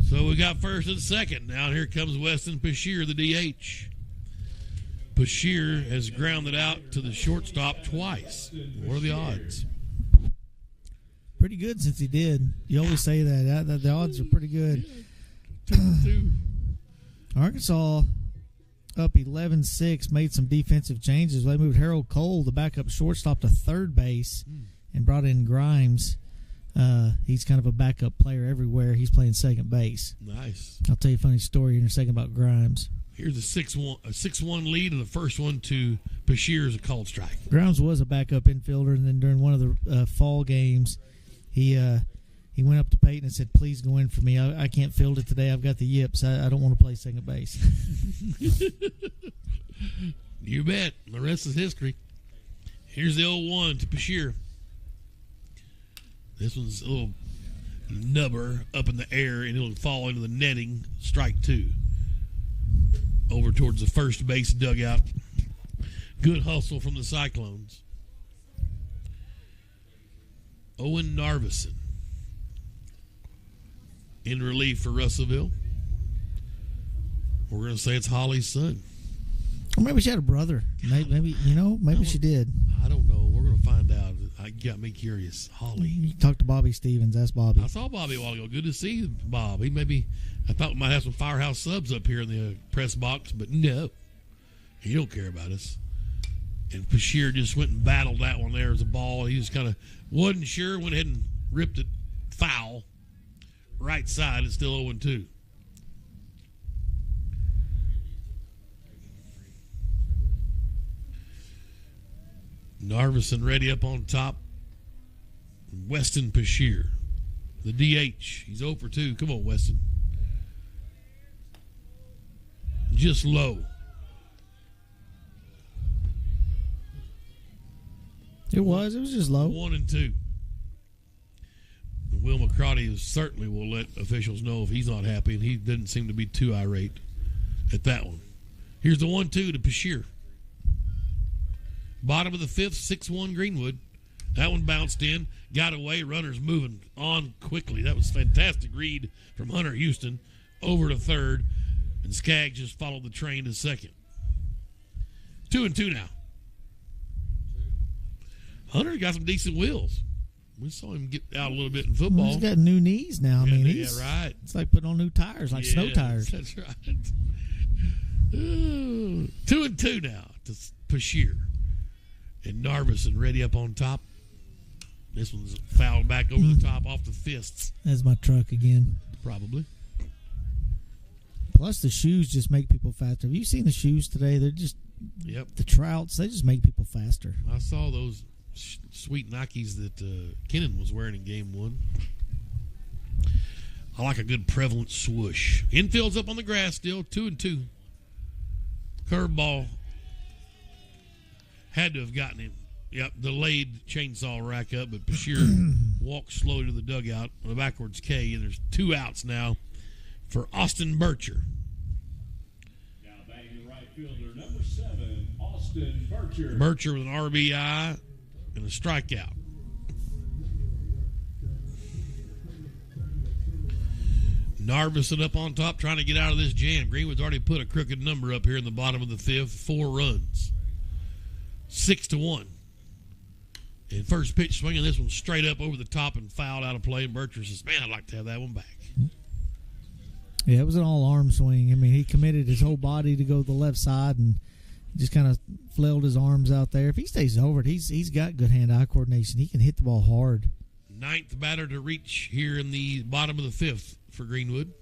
So we got first and second. Now here comes Weston Pashier, the DH. Pashier has grounded out to the shortstop twice. What are the odds? Pretty good since he did. You always say that. The odds are pretty good. 2-2. Arkansas up 11-6, made some defensive changes. They moved Harold Cole, the backup shortstop, to third base and brought in Grimes. He's kind of a backup player everywhere. He's playing second base. Nice. I'll tell you a funny story in a second about Grimes. Here's a 6-1 lead, and the first one to Pashier is a called strike. Grimes was a backup infielder, and then during one of the fall games, he went up to Peyton and said, "Please go in for me. I can't field it today. I've got the yips. I don't want to play second base." You bet. The rest is history. Here's the 0-1 to Pashier. This one's a little nubber up in the air, and it'll fall into the netting. Strike 2. Over towards the first base dugout. Good hustle from the Cyclones. Owen Narvison in relief for Russellville. We're going to say it's Holly's son. Or maybe she had a brother. Maybe she did. I don't know. We're going to find out. It got me curious. Holly. You talk to Bobby Stevens. That's Bobby. I saw Bobby a while ago. Good to see Bob. I thought we might have some Firehouse subs up here in the press box, but no. He don't care about us. And Pashier just went and battled that one there as a ball. He just kind of wasn't sure, went ahead and ripped it foul. Right side, it's still 0-2. Narvison ready up on top. Weston Pashear, the DH. He's 0 for 2. Come on, Weston. Just low. It was just low. 1 and 2. Will McCarty certainly will let officials know if he's not happy, and he didn't seem to be too irate at that one. Here's the 1-2 to Pashear. Bottom of the 5th, 6-1 Greenwood. That one bounced in, got away, runners moving on quickly. That was a fantastic read from Hunter Houston over to third, and Skaggs just followed the train to second. 2 and 2 now. Hunter got some decent wheels. We saw him get out a little bit in football. Well, he's got new knees now. Right. It's like putting on new tires, like snow tires. That's right. 2 and 2 now to Pashear. And Narvison ready up on top. This one's fouled back over the top off the fists. That's my truck again. Probably. Plus, the shoes just make people faster. Have you seen the shoes today? They're just, the Trouts, they just make people faster. I saw those sweet Nikes that Kennan was wearing in game 1. I like a good prevalent swoosh. Infield's up on the grass still, 2 and 2. Curveball. Had to have gotten him. Yep, delayed chainsaw rack up, but Pashear walked slowly to the dugout on a backwards K, and there's 2 outs now for Austin Bircher. Now batting the right fielder, number 7, Austin Bircher. Bircher with an RBI and a strikeout. Narvison up on top trying to get out of this jam. Greenwood's already put a crooked number up here in the bottom of the 5th, 4 runs. 6-1. And first pitch swinging this one straight up over the top and fouled out of play. And Bircher says, man, I'd like to have that one back. Yeah, it was an all-arm swing. I mean, he committed his whole body to go to the left side and just kind of flailed his arms out there. If he stays over it, he's got good hand-eye coordination. He can hit the ball hard. 9th batter to reach here in the bottom of the 5th for Greenwood.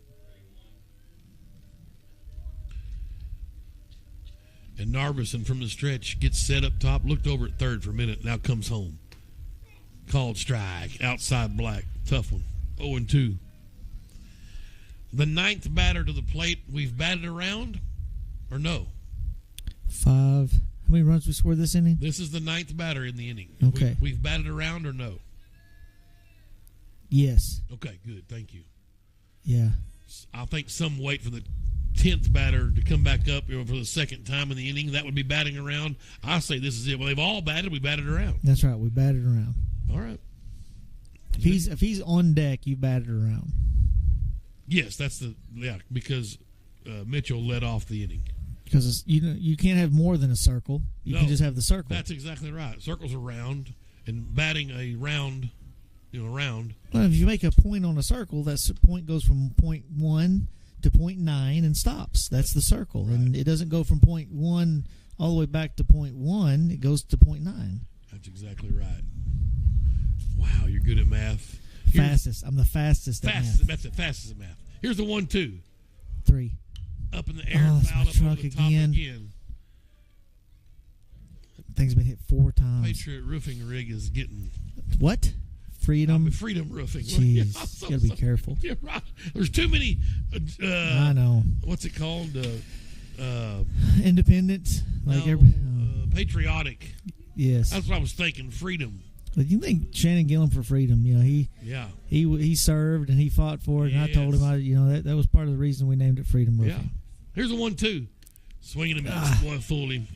And Narvison from the stretch gets set up top, looked over at third for a minute, now comes home. Called strike, outside black. Tough one. 0-2. The 9th batter to the plate, we've batted around or no? 5. How many runs we scored this inning? This is the 9th batter in the inning. Okay. We've batted around or no? Yes. Okay, good. Thank you. Yeah. I think some wait for the 10th batter to come back up for the second time in the inning. That would be batting around. I say this is it. Well, they've all batted. We batted around. That's right. We batted around. All right. If he's on deck, you batted around. Yes, because Mitchell led off the inning. Because you can't have more than a circle. You can just have the circle. That's exactly right. Circles are round, and batting a round, round. Well, if you make a point on a circle, that point goes from point 1 to point 9 and stops. That's the circle. Right. And it doesn't go from point 1 all the way back to point 1. It goes to point 9. That's exactly right. Wow, you're good at math. Fastest. I'm the fastest at math. That's the fastest at math. Here's the 1-2. 3. Up in the air, fouled up over the top again. Thing's been hit 4 times. Patriot Roofing Rig is getting... What? Freedom? Freedom Roofing. Jeez, you got to be careful. Yeah, right. There's too many... I know. What's it called? Independent? Patriotic. Yes. That's what I was thinking, freedom. But you think Shannon Gillum for freedom? He served and he fought for it. Yes. And I told him, that was part of the reason we named it Freedom Roofing. Yeah. Here's a 1-2, swinging him out. Boy, fooled him,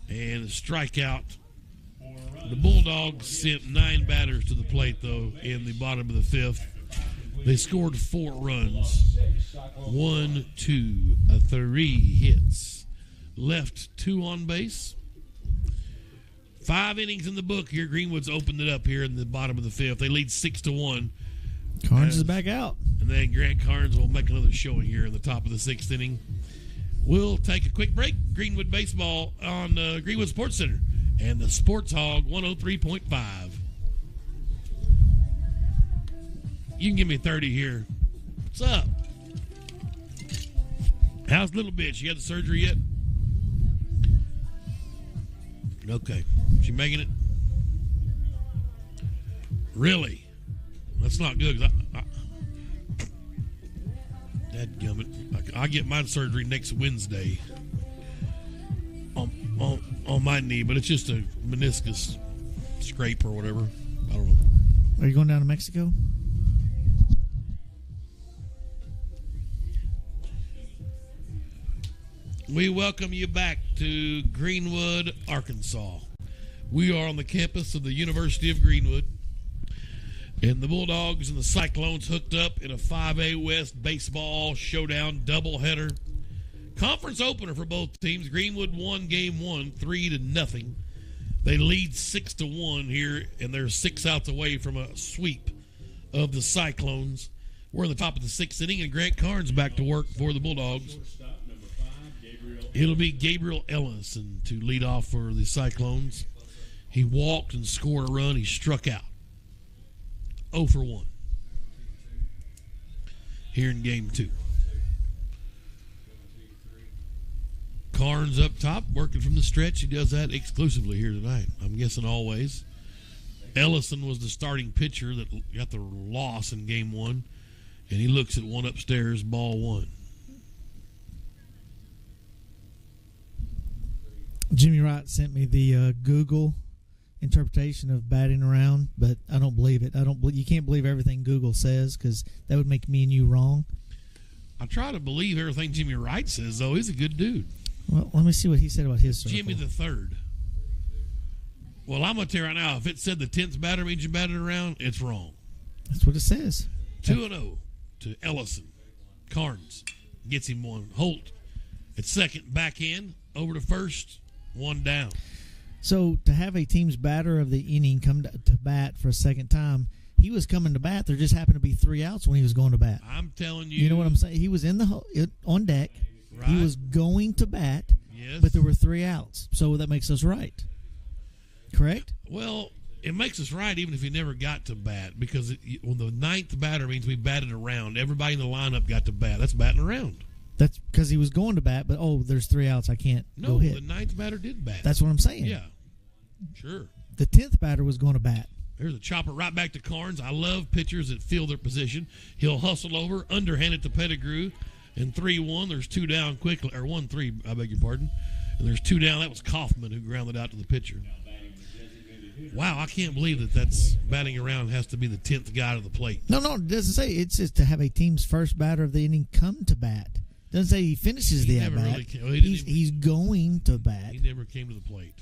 and a strikeout. The Bulldogs sent 9 batters to the plate though in the bottom of the 5th. They scored 4 runs, 1, 2, 3 hits, left 2 on base. 5 innings in the book here. Greenwood's opened it up here in the bottom of the 5th. They lead 6-1. Carnes is back out. And then Grant Carnes will make another showing here in the top of the 6th inning. We'll take a quick break. Greenwood baseball on Greenwood Sports Center and the Sports Hog 103.5. You can give me 30 here. What's up? How's little bitch? You had the surgery yet? Okay. She making it? Really? That's not good. Dadgummit. I get my surgery next Wednesday on my knee, but it's just a meniscus scrape or whatever. I don't know. Are you going down to Mexico? We welcome you back to Greenwood, Arkansas. We are on the campus of the University of Greenwood. And the Bulldogs and the Cyclones hooked up in a 5A West baseball showdown doubleheader. Conference opener for both teams. Greenwood won game 1, 3-0. They lead 6-1 here, and they're 6 outs away from a sweep of the Cyclones. We're in the top of the 6th inning, and Grant Carnes back to work for the Bulldogs. It'll be Gabriel Ellison to lead off for the Cyclones. He walked and scored a run. He struck out. 0 for 1 here in game 2. Carnes up top, working from the stretch. He does that exclusively here tonight. I'm guessing always. Ellison was the starting pitcher that got the loss in game 1, and he looks at one upstairs, ball 1. Jimmy Wright sent me the Google interpretation of batting around, but I don't believe it. You can't believe everything Google says, because that would make me and you wrong. I try to believe everything Jimmy Wright says, though. He's a good dude. Well, let me see what he said about his circle. Jimmy the third. Well, I'm going to tell you right now, if it said the 10th batter means you batted around, it's wrong. That's what it says. 2-0 to Ellison. Carnes gets him one. Holt at second, back in, over to first, 1 down. So to have a team's batter of the inning come to bat for a second time, he was coming to bat. There just happened to be 3 outs when he was going to bat. I'm telling you. You know what I'm saying? He was on deck. Right. He was going to bat, yes, but there were 3 outs. So that makes us right. Correct? Well, it makes us right even if he never got to bat, because when the 9th batter means we batted around. Everybody in the lineup got to bat. That's batting around. That's because he was going to bat, but, there's 3 outs. I can't go hit. No, the 9th batter did bat. That's what I'm saying. Yeah, sure. The 10th batter was going to bat. There's a chopper right back to Carnes. I love pitchers that feel their position. He'll hustle over, underhand it to Pettigrew, and 3-1. There's 2 down quickly, or 1-3, I beg your pardon. And there's 2 down. That was Kaufman who grounded out to the pitcher. Wow, I can't believe that's batting around has to be the 10th guy to the plate. No, it doesn't say. It's just to have a team's first batter of the inning come to bat. It doesn't say he finishes the at-bat. He's going to bat. He never came to the plate.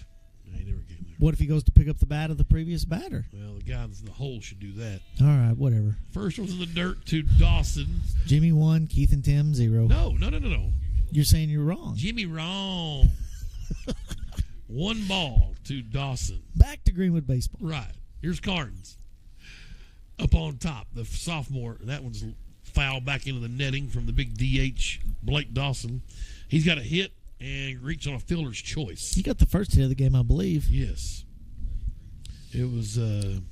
No, he never came there. What if he goes to pick up the bat of the previous batter? Well, the guy that's in the hole should do that. All right, whatever. First one's in the dirt to Dawson. Jimmy 1, Keith and Tim 0. No. You're saying you're wrong. Jimmy wrong. 1 ball to Dawson. Back to Greenwood baseball. Right. Here's Carnes. Up on top, the sophomore. That one's foul back into the netting from the big DH, Blake Dawson. He's got a hit and reached on a fielder's choice. He got the first hit of the game, I believe. Yes. It was down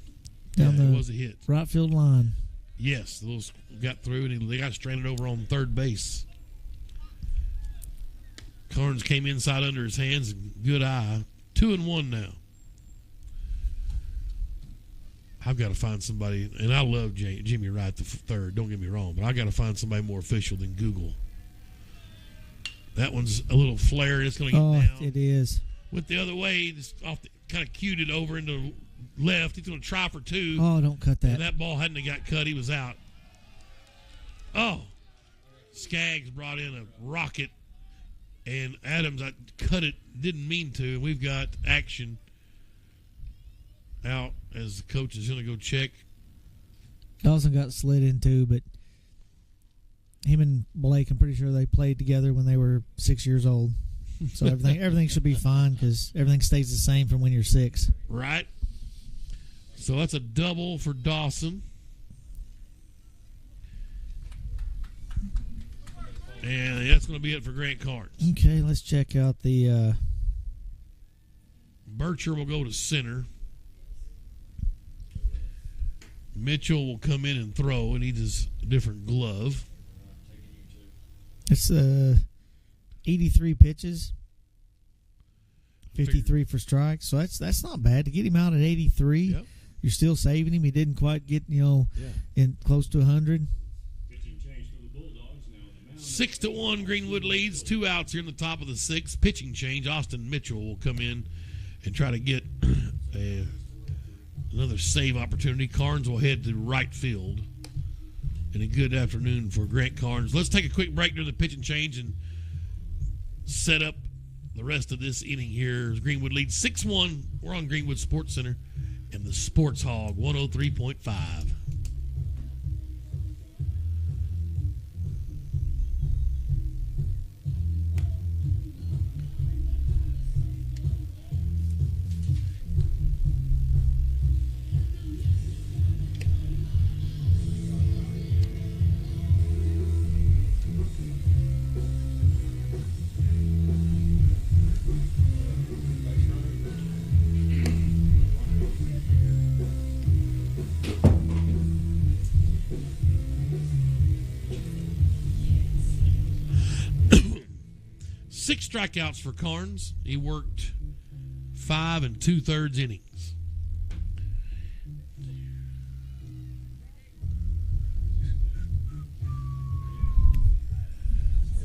the it was a hit. Right field line. Yes, those got through, and they got stranded over on third base. Carnes came inside under his hands, and good eye. 2-1 now. I've got to find somebody, and I love Jimmy Wright the third, don't get me wrong, but I got to find somebody more official than Google. That one's a little flare. It's going to get down. It is. Went the other way, just kind of cued it over into left. He's going to try for 2. Oh, don't cut that. And that ball hadn't got cut. He was out. Oh. Skaggs brought in a rocket, and Adams, I cut it, didn't mean to. And we've got action out as the coach is going to go check. Dawson got slid into, but him and Blake, I'm pretty sure they played together when they were 6 years old. So everything should be fine because everything stays the same from when you're 6. Right. So that's a double for Dawson. And that's going to be it for Grant Carnes. Okay, let's check out the... Bircher will go to center. Mitchell will come in and throw, and he does a different glove. It's 83 pitches. 53 for strikes. So that's not bad to get him out at 83. Yep. You're still saving him. He didn't quite get in close to 100. Pitching change for the Bulldogs now. The mound 6-1, Greenwood leads. 2 outs here in the top of the 6th. Pitching change. Austin Mitchell will come in and try to get another save opportunity. Carnes will head to right field. And a good afternoon for Grant Carnes. Let's take a quick break during the pitching change and set up the rest of this inning here. Greenwood leads 6-1. We're on Greenwood Sports Center and the Sports Hog 103.5. Six strikeouts for Carnes. He worked 5 2/3 innings.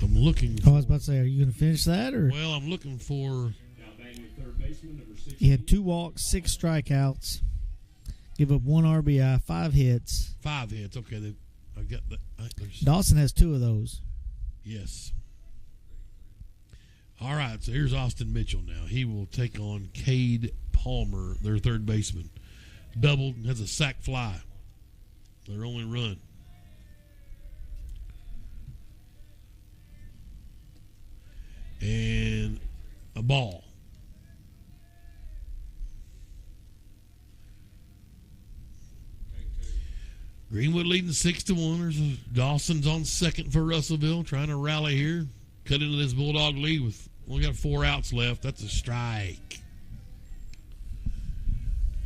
I'm looking for, I was about to say, are you going to finish that? Or well, I'm looking for now batting with third baseman number 16. he had 2 walks, 6 strikeouts, give up 1 RBI, 5 hits. 5 hits. Okay, I got that. Dawson has 2 of those. Yes. All right, so here's Austin Mitchell now. He will take on Cade Palmer, their third baseman. Doubled, has a sac fly. Their only run. And a ball. Greenwood leading 6-1. There's Dawson's on second for Russellville, trying to rally here. Cut into this Bulldog lead with only got 4 outs left. That's a strike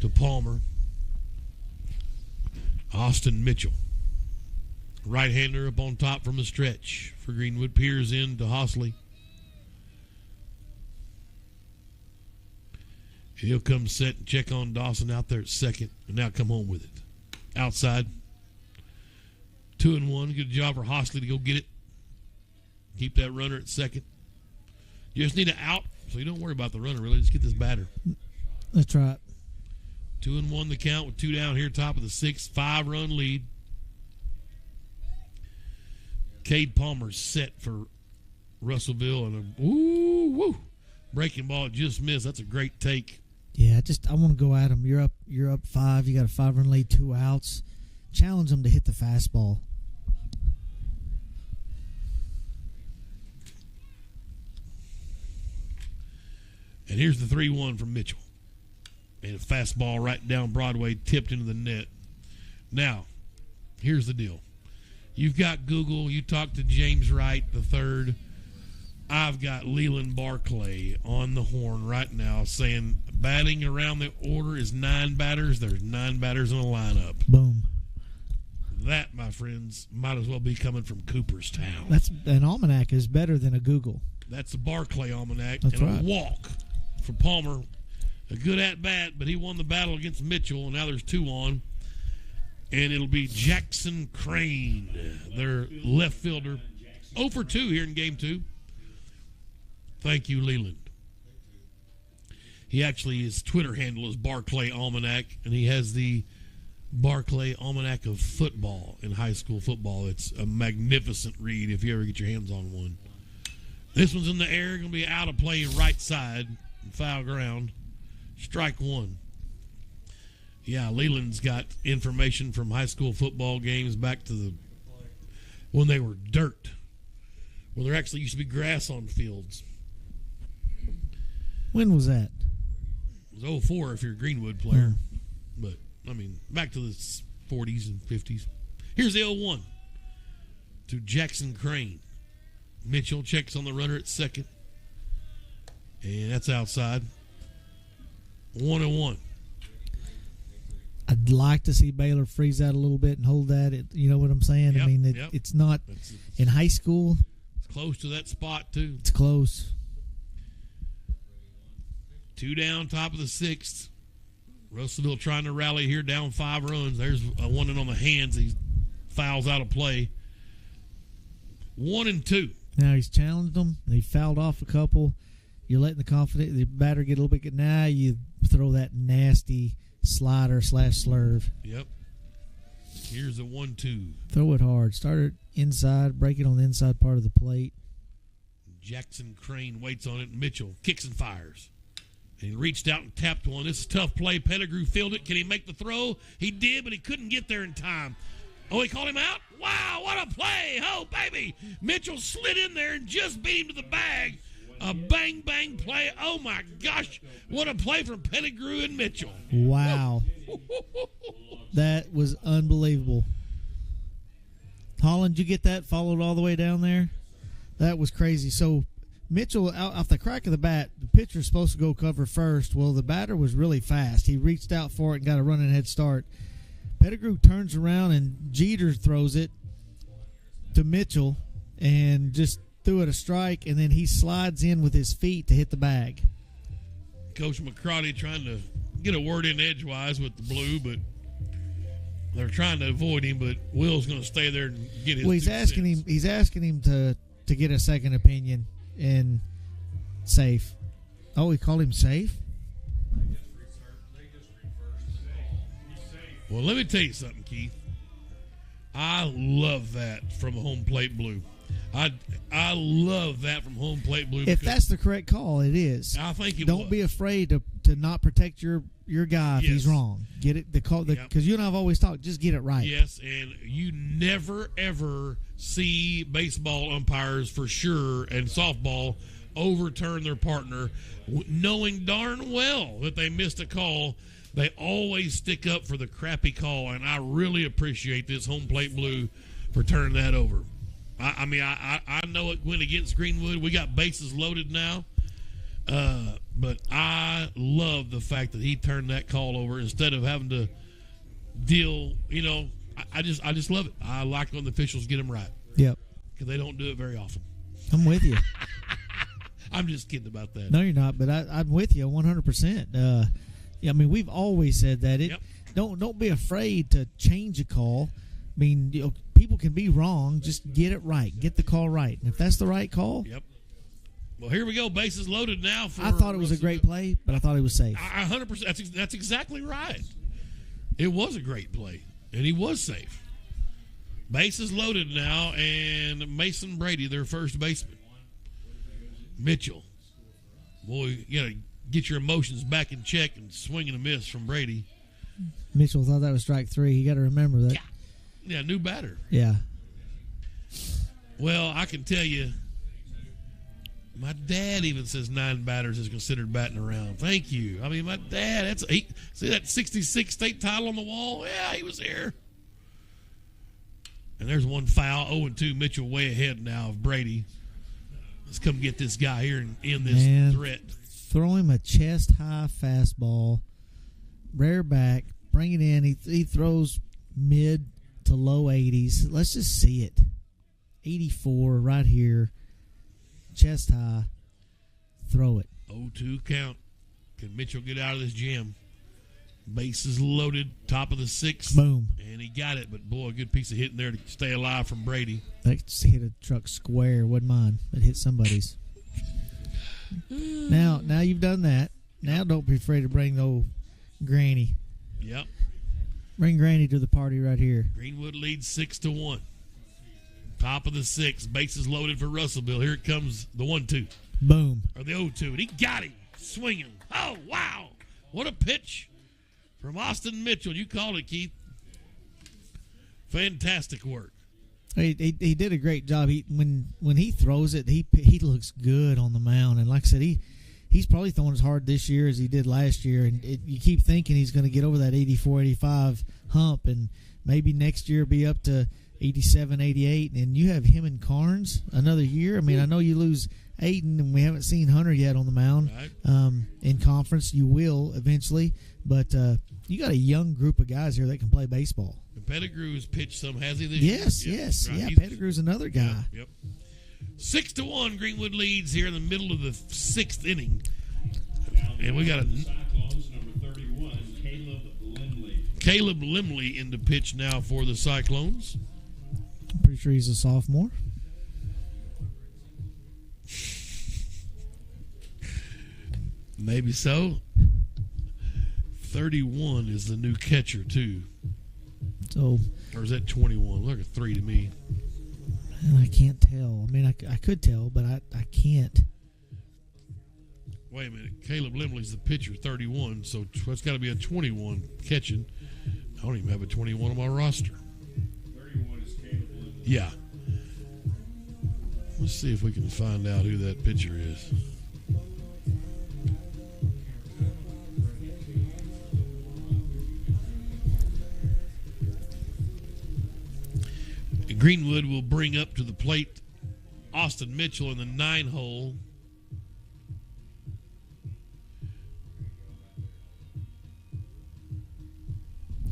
to Palmer. Austin Mitchell, right-hander up on top from the stretch for Greenwood. Peers in to Hosley. He'll come set and check on Dawson out there at second, and now come home with it. Outside. 2-1. Good job for Hosley to go get it. Keep that runner at second. You just need an out, so you don't worry about the runner, really. Just get this batter. That's right. 2-1 the count with 2 down here, top of the 6th. 5-run lead. Cade Palmer's set for Russellville, and a breaking ball just missed. That's a great take. Yeah, I want to go at him. You're up 5. You got a 5-run lead, 2 outs. Challenge him to hit the fastball. And here's the 3-1 from Mitchell. And a fastball right down Broadway, tipped into the net. Now, here's the deal. You've got Google. You talked to James Wright III. I've got Leland Barclay on the horn right now saying batting around the order is 9 batters. There's 9 batters in the lineup. Boom. That, my friends, might as well be coming from Cooperstown. That's an almanac is better than a Google. That's the Barclay almanac. That's and right. A walk for Palmer. A good at-bat, but he won the battle against Mitchell, and now there's 2 on. And it'll be Jackson Crane, their left fielder. 0 for 2 here in Game 2. Thank you, Leland. He actually, his Twitter handle is Barclay Almanac, and he has the Barclay Almanac of Football in high school football. It's a magnificent read if you ever get your hands on one. This one's in the air, going to be out of play right side, foul ground. Strike 1. Yeah, Leland's got information from high school football games back to when they were dirt, when there actually used to be grass on fields. When was that? It was 04 if you're a Greenwood player. But, I mean, back to the 40s and 50s. Here's the 0-1 to Jackson Crane. Mitchell checks on the runner at second. And that's outside. 1-1. I'd like to see Baylor freeze out a little bit and hold that. You know what I'm saying? Yep, I mean, it's not in high school. It's close to that spot, too. It's close. 2 down, top of the 6th. Russellville trying to rally here, down 5 runs. There's a one in on the hands. He fouls out of play. 1-2. Now he's challenged them. He fouled off a couple. You're letting the batter get a little bit. Now you throw that nasty slider / slurve. Yep. Here's a 1-2. Throw it hard. Start it inside. Break it on the inside part of the plate. Jackson Crane waits on it. Mitchell kicks and fires. And he reached out and tapped one. This is a tough play. Pettigrew fielded it. Can he make the throw? He did, but he couldn't get there in time. Oh, he called him out? Wow, what a play. Oh, baby. Mitchell slid in there and just beat him to the bag. A bang, bang play. Oh, my gosh. What a play from Pettigrew and Mitchell. Wow. That was unbelievable. Holland, you get that? Followed all the way down there? That was crazy. So, Mitchell, out off the crack of the bat, the pitcher's supposed to go cover first. Well, the batter was really fast. He reached out for it and got a running head start. Pettigrew turns around and Jeter throws it to Mitchell and just threw it a strike, and then he slides in with his feet to hit the bag. Coach McCarty trying to get a word in edgewise with the blue, but they're trying to avoid him, but Will's going to stay there and get his. Well, he's asking him to get a second opinion and safe. Oh, he called him safe? Well, let me tell you something, Keith. I love that from home plate blue. I love that from home plate blue. If that's the correct call, it is. I think it Don't be afraid to not protect your guy if he's wrong. Get it because you and I have always talked. Just get it right. Yes, and you never ever see baseball umpires for sure and softball overturn their partner, knowing darn well that they missed a call. They always stick up for the crappy call, and I really appreciate this home plate blue for turning that over. I mean, I know it went against Greenwood. We got bases loaded now. But I love the fact that he turned that call over instead of having to deal, I just love it. I like when the officials get them right. Yep. Because they don't do it very often. I'm with you. I'm just kidding about that. No, you're not, but I'm with you 100%. I mean, we've always said that. Don't be afraid to change a call. I mean, people can be wrong. Just get it right. Get the call right. And if that's the right call. Yep. Well, here we go. Bases loaded now. I thought it was a great play, but I thought it was safe. 100%. That's exactly right. It was a great play, and he was safe. Bases loaded now, and Mason Brady, their first baseman. Mitchell. Boy, you got to get your emotions back in check and swing and a miss from Brady. Mitchell thought that was strike 3. You got to remember that. Yeah, new batter. Yeah. Well, I can tell you, my dad even says 9 batters is considered batting around. Thank you. I mean, my dad, see that 66 state title on the wall? Yeah, he was there. And there's one foul, 0-2. Mitchell way ahead now of Brady. Let's come get this guy here and end this threat. Throw him a chest-high fastball, rear back, bring it in. He throws mid to low 80s. Let's just see it. 84 right here. Chest high. Throw it. 0-2 count. Can Mitchell get out of this jam? Bases loaded. Top of the 6th. Boom. And he got it. But, boy, a good piece of hitting there to stay alive from Brady. That hit a truck square. Wasn't mine. It hit somebody's. Now you've done that. Now don't be afraid to bring the old Granny. Yep. Bring Granny to the party right here. Greenwood leads 6-1. Top of the 6th. Bases loaded for Russellville. Here it comes the 1-2. Boom. Or the 0-2. And he got him. Swinging. Oh, wow. What a pitch from Austin Mitchell. You called it, Keith. Fantastic work. He did a great job. When he throws it, he looks good on the mound. And like I said, he's probably throwing as hard this year as he did last year. And you keep thinking he's going to get over that 84, 85 hump, and maybe next year be up to 87, 88. And you have him and Carnes another year. I mean, I know you lose Aiden, and we haven't seen Hunter yet on the mound. Right. In conference, you will eventually. But you got a young group of guys here that can play baseball. And Pettigrew's pitched some, has he, this year? Yes. Right. Yeah, Pettigrew's another guy. Yep. 6-1, Greenwood leads here in the middle of the 6th inning. And we got a Cyclones, number 31, Caleb Limley in the pitch now for the Cyclones. I'm pretty sure he's a sophomore. Maybe so. 31 is the new catcher, too. So, or is that 21? Look at 3 to me. I can't tell. I mean, I could tell, but I can't. Wait a minute. Caleb Limley's the pitcher, 31, so it's got to be a 21 catching. I don't even have a 21 on my roster. 31 is Caleb Limley. Yeah. Let's see if we can find out who that pitcher is. Greenwood will bring up to the plate Austin Mitchell in the 9-hole.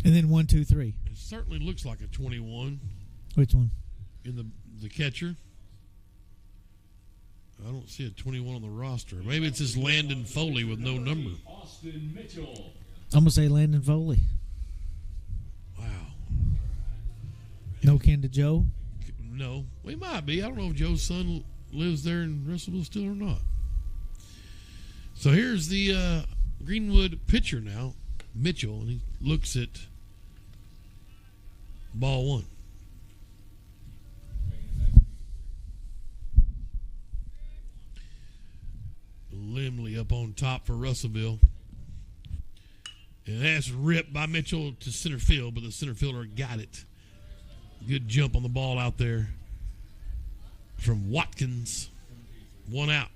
And then 1, 2, 3. It certainly looks like a 21 Which one? in the catcher. I don't see a 21 on the roster. Maybe it's just Landon Foley with no number. Austin Mitchell. I'm going to say Landon Foley. Wow. No kin to Joe? No. We might be. I don't know if Joe's son lives there in Russellville still or not. So here's the Greenwood pitcher now, Mitchell, and he looks at ball 1. Limley up on top for Russellville. And that's ripped by Mitchell to center field, but the center fielder got it. Good jump on the ball out there from Watkins. 1 out.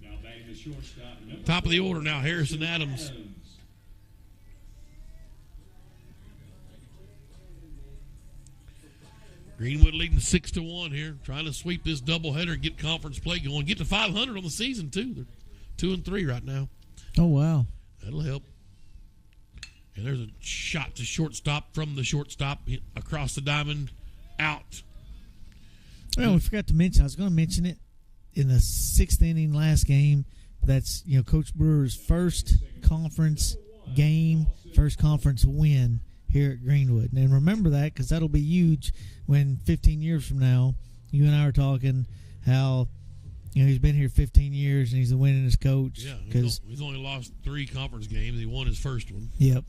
Now back to shortstop. Top of the order now, Harrison Adams. Greenwood leading 6-1 here, trying to sweep this doubleheader and get conference play going. Get to 500 on the season, too. They're 2-3 right now. Oh, wow. That'll help. And there's a shot to shortstop from the shortstop across the diamond, out. Well, we forgot to mention, I was going to mention it in the 6th inning last game. That's, Coach Brewer's first conference game, first conference win here at Greenwood. And remember that, because that'll be huge when 15 years from now, you and I are talking how, he's been here 15 years and he's the winningest coach. Yeah, he's only lost 3 conference games. He won his first one. Yep.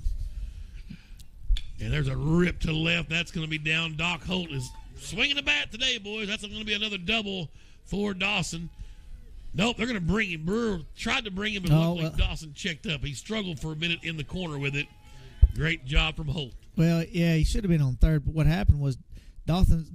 And there's a rip to left. That's going to be down. Doc Holt is swinging the bat today, boys. That's going to be another double for Dawson. Nope, they're going to bring him. Brewer tried to bring him, but luckily Dawson checked up. He struggled for a minute in the corner with it. Great job from Holt. Well, yeah, he should have been on third, but what happened was Dawson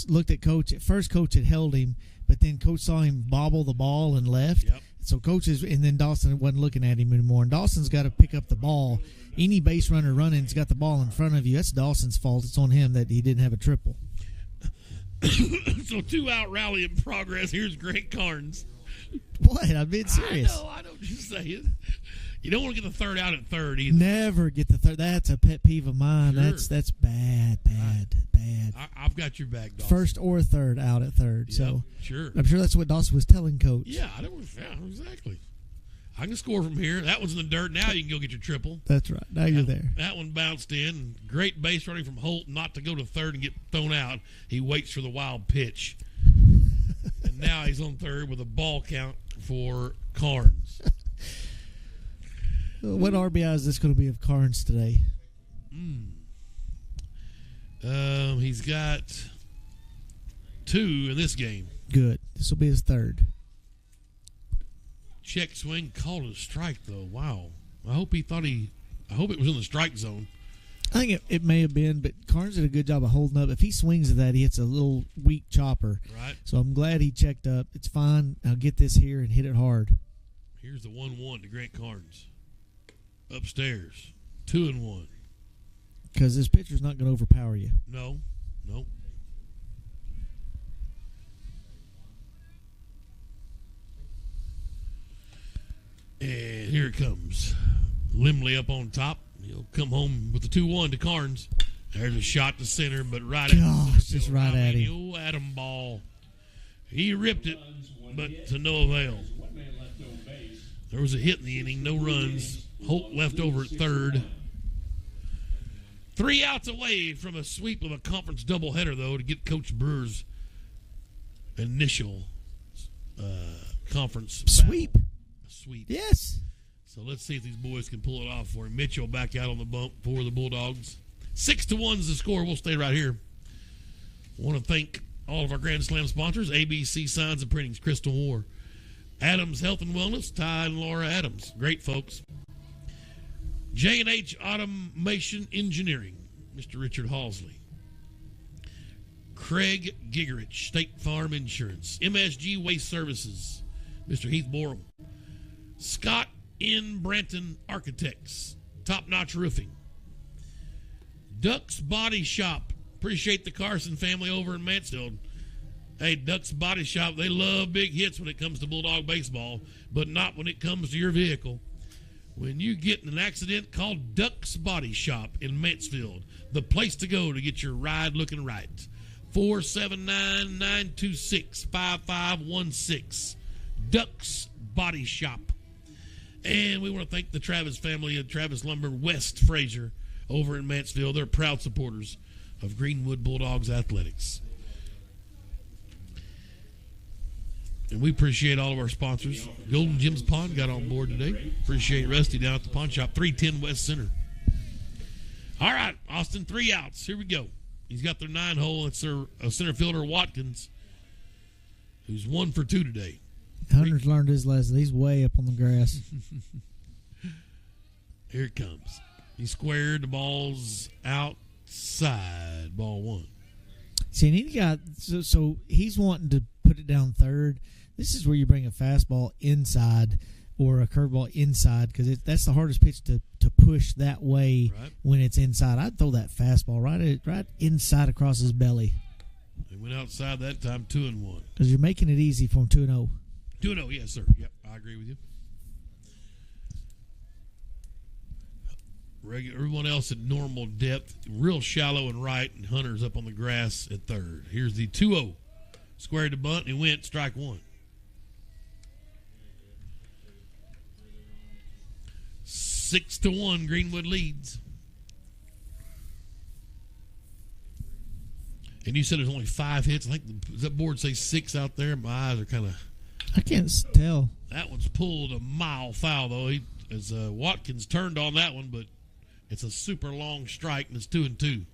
looked at Coach. At first, Coach had held him, but then Coach saw him bobble the ball and left. Yep. So and then Dawson wasn't looking at him anymore. And Dawson's got to pick up the ball. Any base runner running's got the ball in front of you. That's Dawson's fault. It's on him that he didn't have a triple. So 2-out rally in progress. Here's Grant Carnes. What? I'm being serious. I know what you're saying. You don't want to get the third out at third either. Never get the third. That's a pet peeve of mine. Sure. That's bad. I've got your back, Dawson. First or third out at third. Yep, so sure. I'm sure that's what Dawson was telling Coach. Yeah, exactly. I can score from here. That one's in the dirt. Now you can go get your triple. That's right. Now you're there. That one bounced in. Great base running from Holt, not to go to third and get thrown out. He waits for the wild pitch. And now he's on third with a ball count for Carnes. What RBI is this going to be of Carnes today? He's got 2 in this game. Good. This will be his third. Check swing, called a strike though. Wow. I hope it was in the strike zone. I think it may have been, but Carnes did a good job of holding up. If he swings at that, he hits a little weak chopper. Right. So I'm glad he checked up. It's fine. I'll get this here and hit it hard. Here's the 1-1 to Grant Carnes. Upstairs. 2-1. Because this pitcher's not going to overpower you. No. And here it comes. Limley up on top. He'll come home with the 2-1 to Carnes. There's a shot to center, but right just right at him. Atom ball. He ripped it, but to no avail. There was a hit in the inning, no runs. Holt left over at third. 3 outs away from a sweep of a conference doubleheader, though, to get Coach Brewer's initial conference sweep. Sweep. Yes. So let's see if these boys can pull it off for him. Mitchell back out on the bump for the Bulldogs. 6-1 is the score. We'll stay right here. I want to thank all of our Grand Slam sponsors, ABC Signs and Printings, Crystal War, Adams Health and Wellness, Ty and Laura Adams. Great folks. J&H Automation Engineering, Mr. Richard Halsley. Craig Gigerich, State Farm Insurance. MSG Waste Services, Mr. Heath Borum. Scott N. Branton Architects, Top Notch Roofing. Duck's Body Shop. Appreciate the Carson family over in Mansfield. Hey, Duck's Body Shop, they love big hits when it comes to Bulldog baseball, but not when it comes to your vehicle. When you get in an accident, call Duck's Body Shop in Mansfield, the place to go to get your ride looking right. 479-926-5516. Duck's Body Shop. And we want to thank the Travis family at Travis Lumber, West Fraser, over in Mansfield. They're proud supporters of Greenwood Bulldogs Athletics. And we appreciate all of our sponsors. Golden Jim's Pond got on board today. Appreciate Rusty down at the pawn shop, 310 West Center. All right, Austin, 3 outs. Here we go. He's got their 9-hole. It's their center fielder, Watkins, who's 1 for 2 today. Hunter's learned his lesson. He's way up on the grass. Here it comes. He squared. The ball's outside. Ball 1. See, and he got so he's wanting to put it down third. This is where you bring a fastball inside or a curveball inside because that's the hardest pitch to push that way when it's inside. I'd throw that fastball right inside across his belly. They went outside that time, 2-1. Because you're making it easy for him, 2-0. 2-0, yes, sir. Yep, I agree with you. Everyone else at normal depth, real shallow and right, and Hunter's up on the grass at third. Here's the 2-0. Squared the bunt, and he went strike 1. 6-1, Greenwood leads. And you said there's only 5 hits. I think does that board say 6 out there? My eyes are kind of. I can't tell. That one's pulled a mile foul though. Watkins turned on that one, but it's a super long strike, and it's 2-2.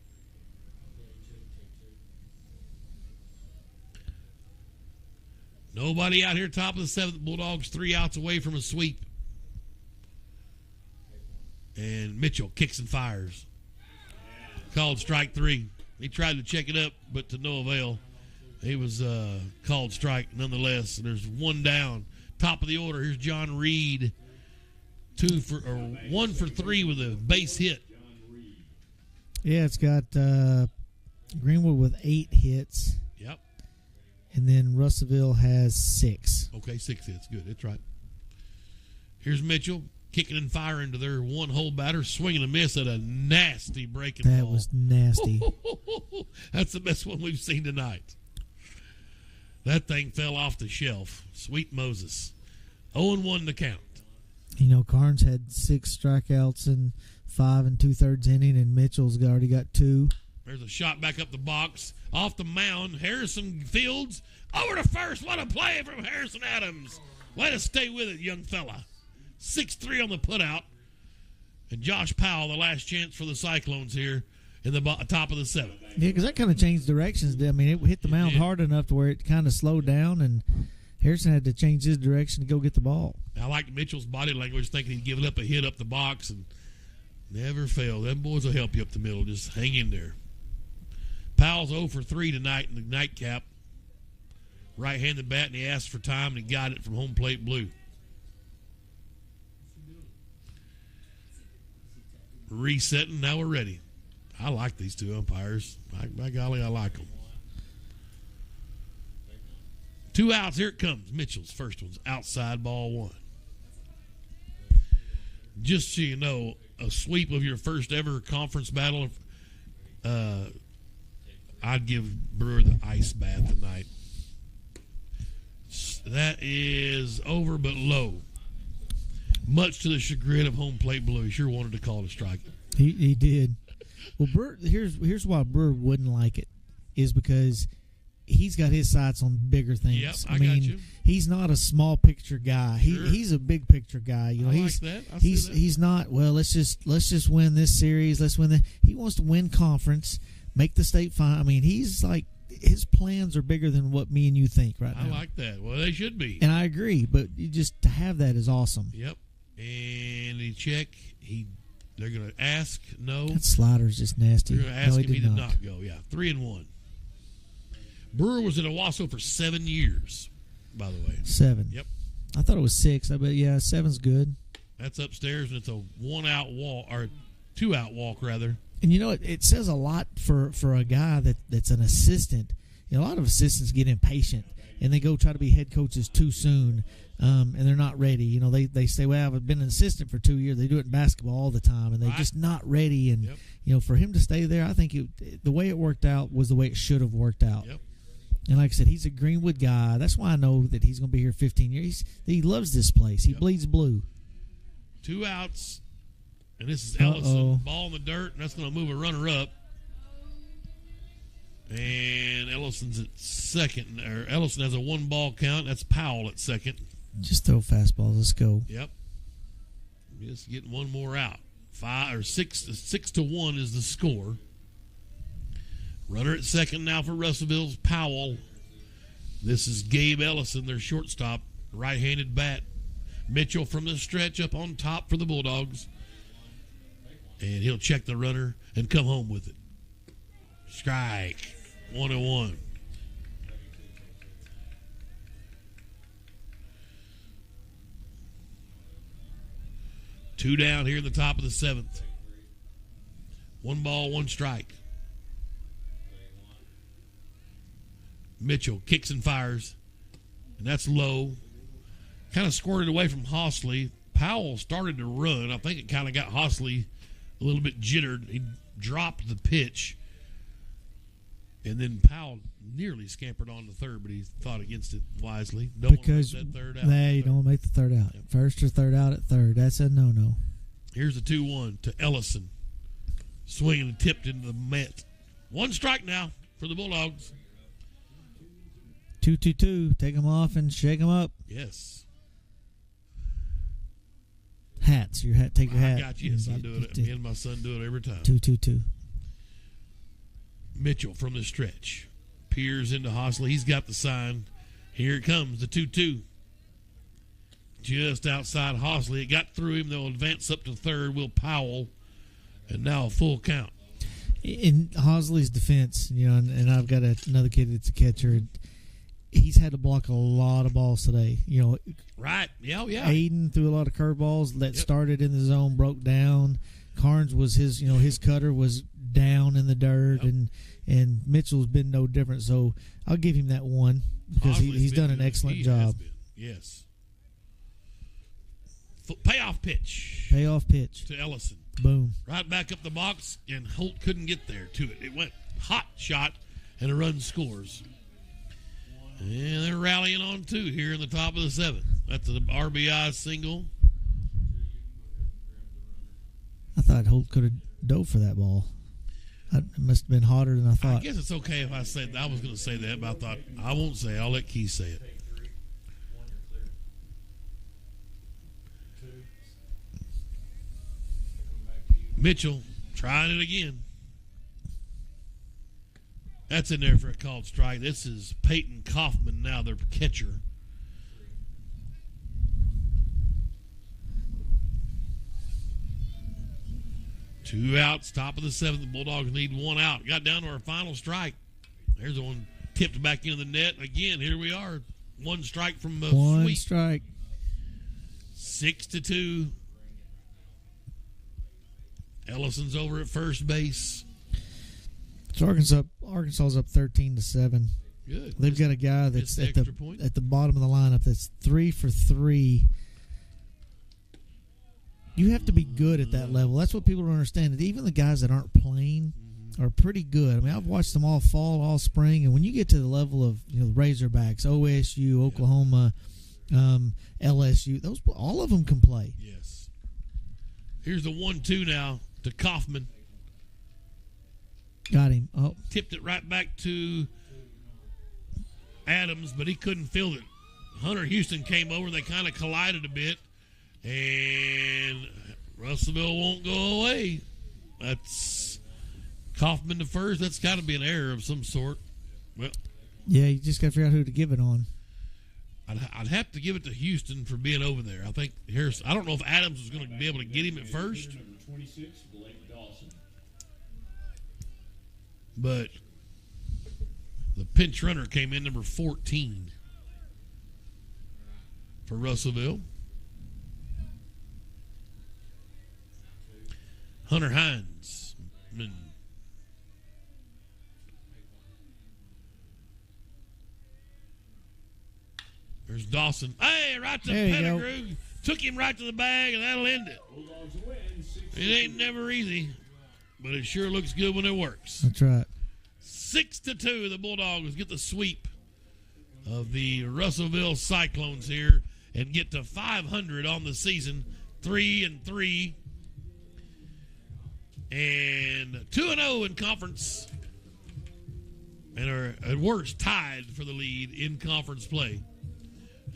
Nobody out here, top of the 7th. Bulldogs 3 outs away from a sweep. And Mitchell kicks and fires. Called strike 3. He tried to check it up, but to no avail. He was called strike nonetheless. There's 1 down. Top of the order. Here's John Reed. 1 for 3 with a base hit. Yeah, it's got Greenwood with 8 hits. Yep. And then Russellville has 6. Okay, 6 hits. Good. That's right. Here's Mitchell kicking and firing to their 1-hole batter, swinging a miss at a nasty breaking ball. That was nasty. That's the best one we've seen tonight. That thing fell off the shelf. Sweet Moses. 0-1 to count. You know, Carnes had 6 strikeouts in 5 2/3 inning, and Mitchell's already got 2. There's a shot back up the box. Off the mound, Harrison Fields over to first. What a play from Harrison Adams. Way to stay with it, young fella. 6-3 on the putout. And Josh Powell, the last chance for the Cyclones here in the top of the 7th. Yeah, because that kind of changed directions. I mean, it hit the mound hard enough to where it kind of slowed down, and Harrison had to change his direction to go get the ball. I liked Mitchell's body language, thinking he'd given up a hit up the box, and never fail. Them boys will help you up the middle. Just hang in there. Powell's 0 for 3 tonight in the nightcap. Right-handed bat, and he asked for time, and he got it from home plate blue. Resetting. Now we're ready. I like these 2 umpires. By golly, I like them. 2 outs. Here it comes. Mitchell's first one's outside, ball 1. Just so you know, a sweep of your first ever conference battle, I'd give Brewer the ice bath tonight. That is over but low. Much to the chagrin of home plate blue, he sure wanted to call it a strike. He did. Well, Burr, here's why Burr wouldn't like it, is because he's got his sights on bigger things. Yep, I got mean, you. he's not a small picture guy. Sure. He's a big picture guy. You know, I he's like that. I see that. he's not. Well, let's just win this series. Let's win the. He wants to win conference, make the state final. I mean, he's like, his plans are bigger than what me and you think right now. I like that. Well, they should be. And I agree, but you just to have that is awesome. Yep. And he check. They're going to ask. No. That slider's just nasty. They're going to ask No, him. He did not go. Yeah. 3-1. Brewer was in Owasso for 7 years, by the way. 7. Yep. I thought it was 6. I bet, yeah, 7's good. That's upstairs, and it's a 1-out walk, or 2-out walk, rather. And you know, it says a lot for a guy that's an assistant. You know, a lot of assistants get impatient and they go try to be head coaches too soon, and they're not ready. You know, they say, well, I've been an assistant for 2 years. They do it in basketball all the time, and they're just not ready. And, you know, for him to stay there, I think the way it worked out was the way it should have worked out. Yep. And like I said, he's a Greenwood guy. That's why I know that he's going to be here 15 years. He loves this place. He bleeds blue. 2 outs. And this is Ellison. Uh-oh. Ball in the dirt, and that's going to move a runner up. And Ellison's at second. Or Ellison has a 1-ball count. That's Powell at second. Just throw fastballs. Let's go. Yep. Just getting one more out. 6-1 is the score. Runner at second now for Russellville's Powell. This is Gabe Ellison, their shortstop. Right-handed bat. Mitchell from the stretch up on top for the Bulldogs. And he'll check the runner and come home with it. Strike. 1-1. Two down here in the top of the 7th. 1 ball, 1 strike. Mitchell kicks and fires. And that's low. Kind of squirted away from Hostley. Powell started to run. I think it kind of got Hostley a little bit jittered. He dropped the pitch. And then Powell nearly scampered on the third, but he thought against it wisely. Because that third out. They don't make the third out. Yep. First or third out at third. That's a no-no. Here's the 2-1 to Ellison. Swinging and tipped into the Met. 1 strike now for the Bulldogs. 2-2-2. Take them off and shake them up. Yes. Hats. Your hat. Take your hat. I got you. Yes, I do it. Me and my son do it every time. 2-2-2. Mitchell from the stretch. Peers into Hostley. He's got the sign. Here it comes, the 2-2. Just outside Hostley. It got through him. They'll advance up to third. Will Powell. And now a full count. In Hosley's defense, you know, and I've got another kid that's a catcher. He's had to block a lot of balls today. You know, right? Yeah. Aiden threw a lot of curveballs that started in the zone, broke down. Carnes was his cutter was down in the dirt, and Mitchell's been no different. So I'll give him that one because he's done an excellent job. Yes. Payoff pitch. Payoff pitch to Ellison. Boom. Right back up the box, and Holt couldn't get there to it. It went hot shot, and a run scores. And they're rallying on 2 here in the top of the 7th. That's an RBI single. I thought Holt could have dove for that ball. It must have been hotter than I thought. I guess it's okay if I said that. I was going to say that, but I thought I won't say it. I'll let Keith say it. Mitchell trying it again. That's in there for a called strike. This is Peyton Kaufman now, their catcher. Two outs, top of the 7th. The Bulldogs need 1 out. Got down to our final strike. There's the one tipped back into the net. Again, here we are. 1 strike from One Sweet. strike. 6-2. Ellison's over at first base. So Arkansas's up 13-7. Good. They've got a guy that's the at extra point. the bottom of the lineup that's 3 for 3. You have to be good at that level. That's what people don't understand. Even the guys that aren't playing are pretty good. I mean, I've watched them all fall, all spring, and when you get to the level of Razorbacks, OSU, Oklahoma, LSU. Those all of them can play. Yes. Here's the 1-2 now to Kaufman. Got him. Oh, Tipped it right back to Adams, but he couldn't field it. Hunter Houston came over. They kind of collided a bit, and Russellville won't go away. That's Kaufman to first. That's got to be an error of some sort. Well, yeah, you just got to figure out who to give it on. I'd have to give it to Houston for being over there. I think I don't know if Adams was going to be able to get him at first. Number 26, Blake Dawson. But the pinch runner came in, number 14 for Russellville. Hunter Hines. There's Dawson. Hey, right to Pettigrew. Took him right to the bag, and that'll end it. Bulldogs win, 6-2. It ain't never easy, but it sure looks good when it works. That's right. 6-2, the Bulldogs get the sweep of the Russellville Cyclones here and get to 500 on the season, 3-3, and 2-0 in conference, and are at worst tied for the lead in conference play.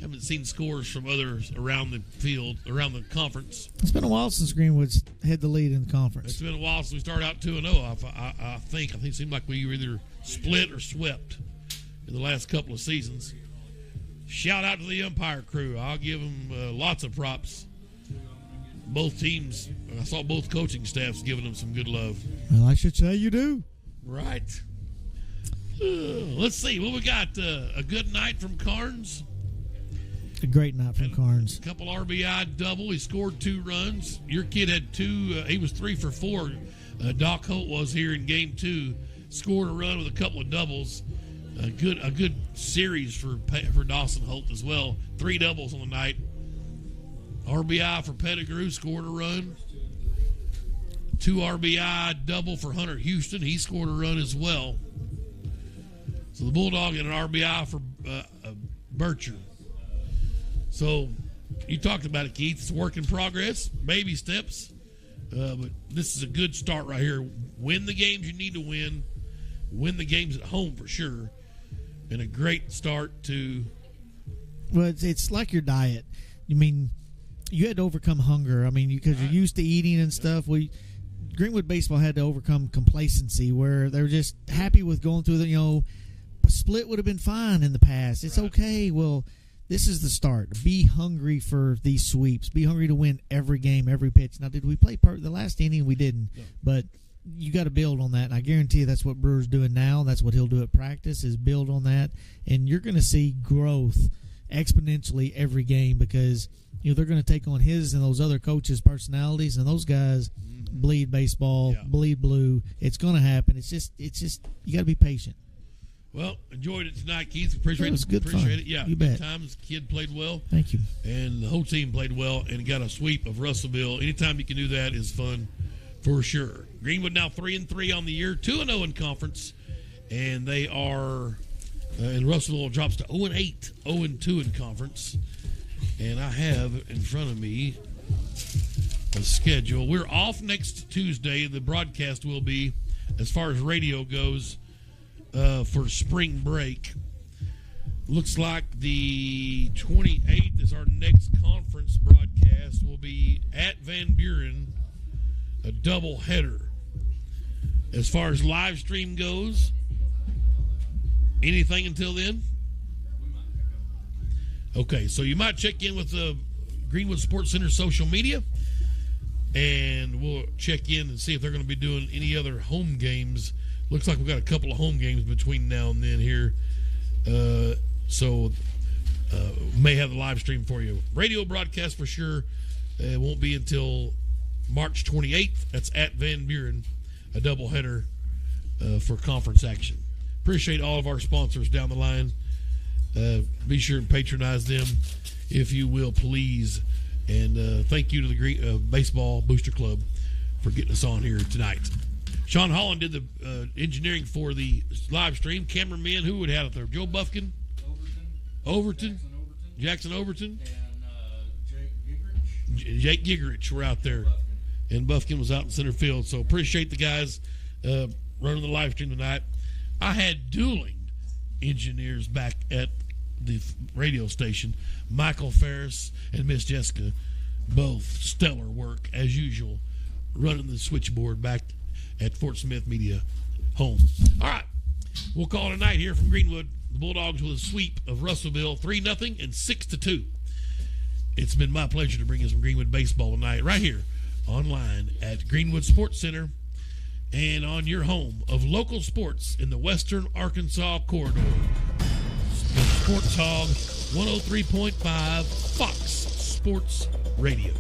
Haven't seen scores from others around the field, around the conference. It's been a while since Greenwood's had the lead in the conference. It's been a while since we started out 2-0. I think it seemed like we were either split or swept in the last couple of seasons. Shout out to the umpire crew. I'll give them lots of props. Both teams, I saw both coaching staffs giving them some good love. Well, I should say you do. Right. Let's see. What we got? A good night from Carnes. A great night from Carnes. A couple RBI double. He scored 2 runs. Your kid had 2. He was 3 for 4. Doc Holt was here in game 2. Scored a run with a couple of doubles. A good series for Dawson Holt as well. 3 doubles on the night. RBI for Pettigrew, scored a run. 2 RBI double for Hunter Houston. He scored a run as well. So the Bulldog and an RBI for Bircher. So you talked about it, Keith. It's a work in progress, baby steps. But this is a good start right here. Win the games you need to win. Win the games at home for sure. And a great start to... Well, it's like your diet. I mean, you had to overcome hunger. I mean, because you're used to eating and stuff. Greenwood baseball had to overcome complacency where they were just happy with going through the, a split would have been fine in the past. It's okay. Well, this is the start. Be hungry for these sweeps. Be hungry to win every game, every pitch. Now, did we play the last inning? We didn't. No. But you got to build on that. And I guarantee you that's what Brewer's doing now. That's what he'll do at practice is build on that. And you're going to see growth exponentially every game because they're going to take on his and those other coaches' personalities. And those guys bleed baseball, bleed blue. It's going to happen. It's just you got to be patient. Well, enjoyed it tonight, Keith. Appreciate it. It was good fun. Appreciate it. Yeah, you good bet. times. Kid played well. Thank you. And the whole team played well and got a sweep of Russellville. Anytime you can do that is fun for sure. Greenwood now 3-3 on the year, 2-0 in conference, and they are. And Russellville drops to 0-8, 0-2 in conference. And I have in front of me a schedule. We're off next Tuesday. The broadcast will be, as far as radio goes, for spring break. Looks like the 28th is our next conference broadcast. Will be at Van Buren, a double header. As far as live stream goes, anything until then? Okay, so you might check in with the Greenwood Sports Center social media, and we'll check in and see if they're going to be doing any other home games. Looks like we've got a couple of home games between now and then here. So may have the live stream for you. Radio broadcast for sure. It won't be until March 28th. That's at Van Buren, a doubleheader for conference action. Appreciate all of our sponsors down the line. Be sure and patronize them if you will, please. And thank you to the Baseball Booster Club for getting us on here tonight. Sean Holland did the engineering for the live stream. Cameraman, who would have it there? Joe Buffkin? Overton. Jackson Overton. And Jake Gigerich were out there. And Buffkin was out in center field. So appreciate the guys running the live stream tonight. I had dueling engineers back at the radio station. Michael Ferris and Miss Jessica, both stellar work as usual, running the switchboard back at Fort Smith Media home. All right, we'll call it a night here from Greenwood. The Bulldogs with a sweep of Russellville 3-0 and 6-2. It's been my pleasure to bring you some Greenwood baseball tonight, right here online at Greenwood Sports Center and on your home of local sports in the Western Arkansas corridor. The Sports Hog 103.5 Fox Sports Radio.